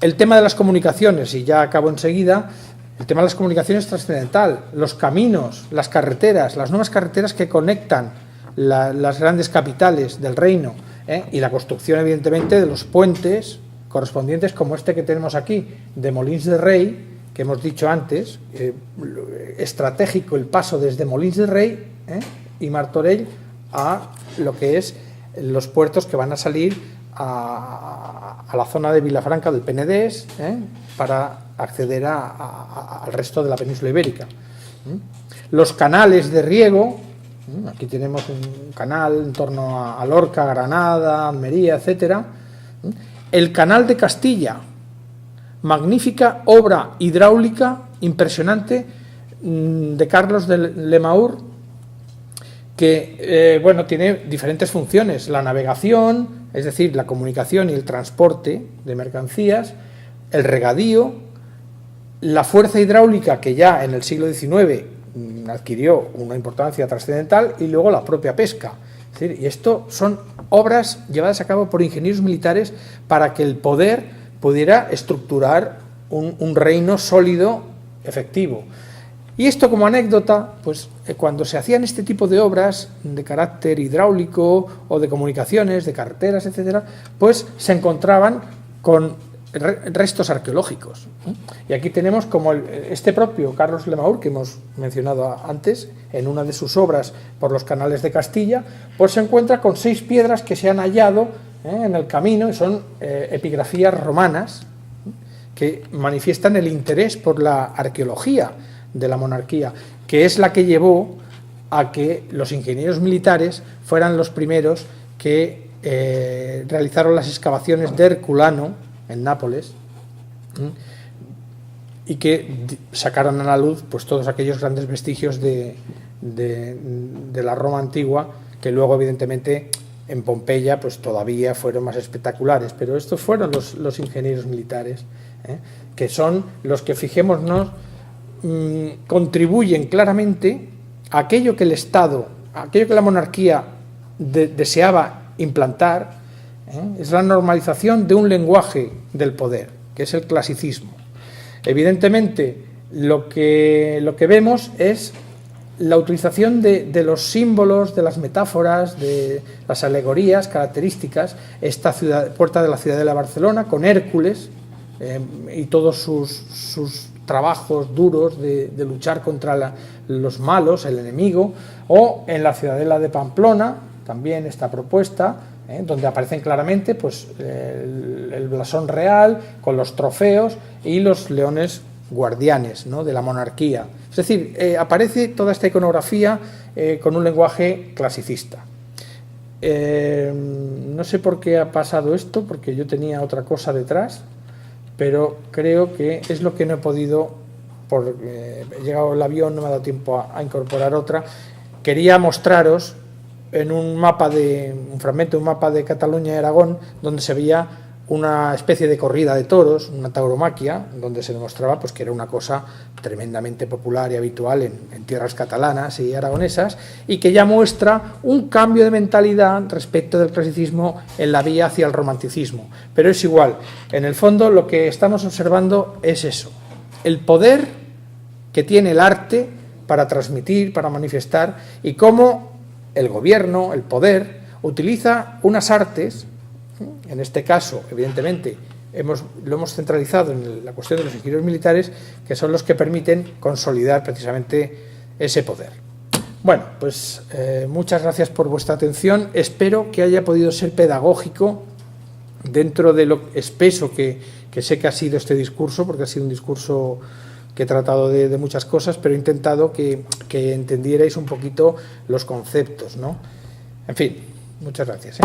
El tema de las comunicaciones, y ya acabo enseguida, el tema de las comunicaciones es trascendental. Los caminos, las carreteras, las nuevas carreteras que conectan las grandes capitales del reino, y la construcción, evidentemente, de los puentes correspondientes, como este que tenemos aquí, de Molins de Rei, que hemos dicho antes, estratégico el paso desde Molins de Rei y Martorell a lo que es los puertos que van a salir a la zona de Vilafranca del Penedés, para acceder al resto de la península ibérica. Los canales de riego, aquí tenemos un canal en torno a Lorca, Granada, Almería, etcétera. El canal de Castilla, magnífica obra hidráulica impresionante de Carlos de Lemaur, que bueno, tiene diferentes funciones: la navegación, es decir, la comunicación y el transporte de mercancías, el regadío, la fuerza hidráulica, que ya en el siglo XIX adquirió una importancia trascendental, y luego la propia pesca. Es decir, y esto son obras llevadas a cabo por ingenieros militares para que el poder pudiera estructurar un reino sólido, efectivo. Y esto, como anécdota, pues cuando se hacían este tipo de obras de carácter hidráulico o de comunicaciones, de carreteras, etcétera, pues se encontraban con restos arqueológicos. Y aquí tenemos como este propio Carlos Lemaur, que hemos mencionado antes, en una de sus obras por los canales de Castilla, pues se encuentra con 6 piedras que se han hallado en el camino, y son epigrafías romanas que manifiestan el interés por la arqueología de la monarquía, que es la que llevó a que los ingenieros militares fueran los primeros que realizaron las excavaciones de Herculano en Nápoles, y que sacaron a la luz pues todos aquellos grandes vestigios de la Roma antigua, que luego evidentemente en Pompeya pues todavía fueron más espectaculares. Pero estos fueron los ingenieros militares, que son los que, fijémonos, contribuyen claramente a aquello que el Estado, a aquello que la monarquía deseaba implantar, es la normalización de un lenguaje del poder, que es el clasicismo. Evidentemente, lo que vemos es la utilización de los símbolos, de las metáforas, de las alegorías características. Esta puerta de la ciudadela de Barcelona, con Hércules y todos sus trabajos duros de luchar contra los malos, el enemigo, o en la ciudadela de Pamplona, también esta propuesta, donde aparecen claramente pues el blasón real con los trofeos y los leones guardianes, ¿no?, de la monarquía. Es decir, aparece toda esta iconografía con un lenguaje clasicista. No sé por qué ha pasado esto, porque yo tenía otra cosa detrás, pero creo que es lo que no he podido, he llegado el avión, no me ha dado tiempo a incorporar otra. Quería mostraros en un fragmento de un mapa de Cataluña y Aragón, donde se veía una especie de corrida de toros, una tauromaquia, donde se demostraba pues, que era una cosa tremendamente popular y habitual en tierras catalanas y aragonesas, y que ya muestra un cambio de mentalidad respecto del clasicismo en la vía hacia el romanticismo. Pero es igual, en el fondo lo que estamos observando es eso, el poder que tiene el arte para transmitir, para manifestar, y cómo el gobierno, el poder, utiliza unas artes. En este caso, evidentemente, lo hemos centralizado en la cuestión de los ingenieros militares, que son los que permiten consolidar precisamente ese poder. Bueno, pues muchas gracias por vuestra atención. Espero que haya podido ser pedagógico dentro de lo espeso que sé que ha sido este discurso, porque ha sido un discurso que he tratado de muchas cosas, pero he intentado que entendierais un poquito los conceptos, ¿no? En fin, muchas gracias.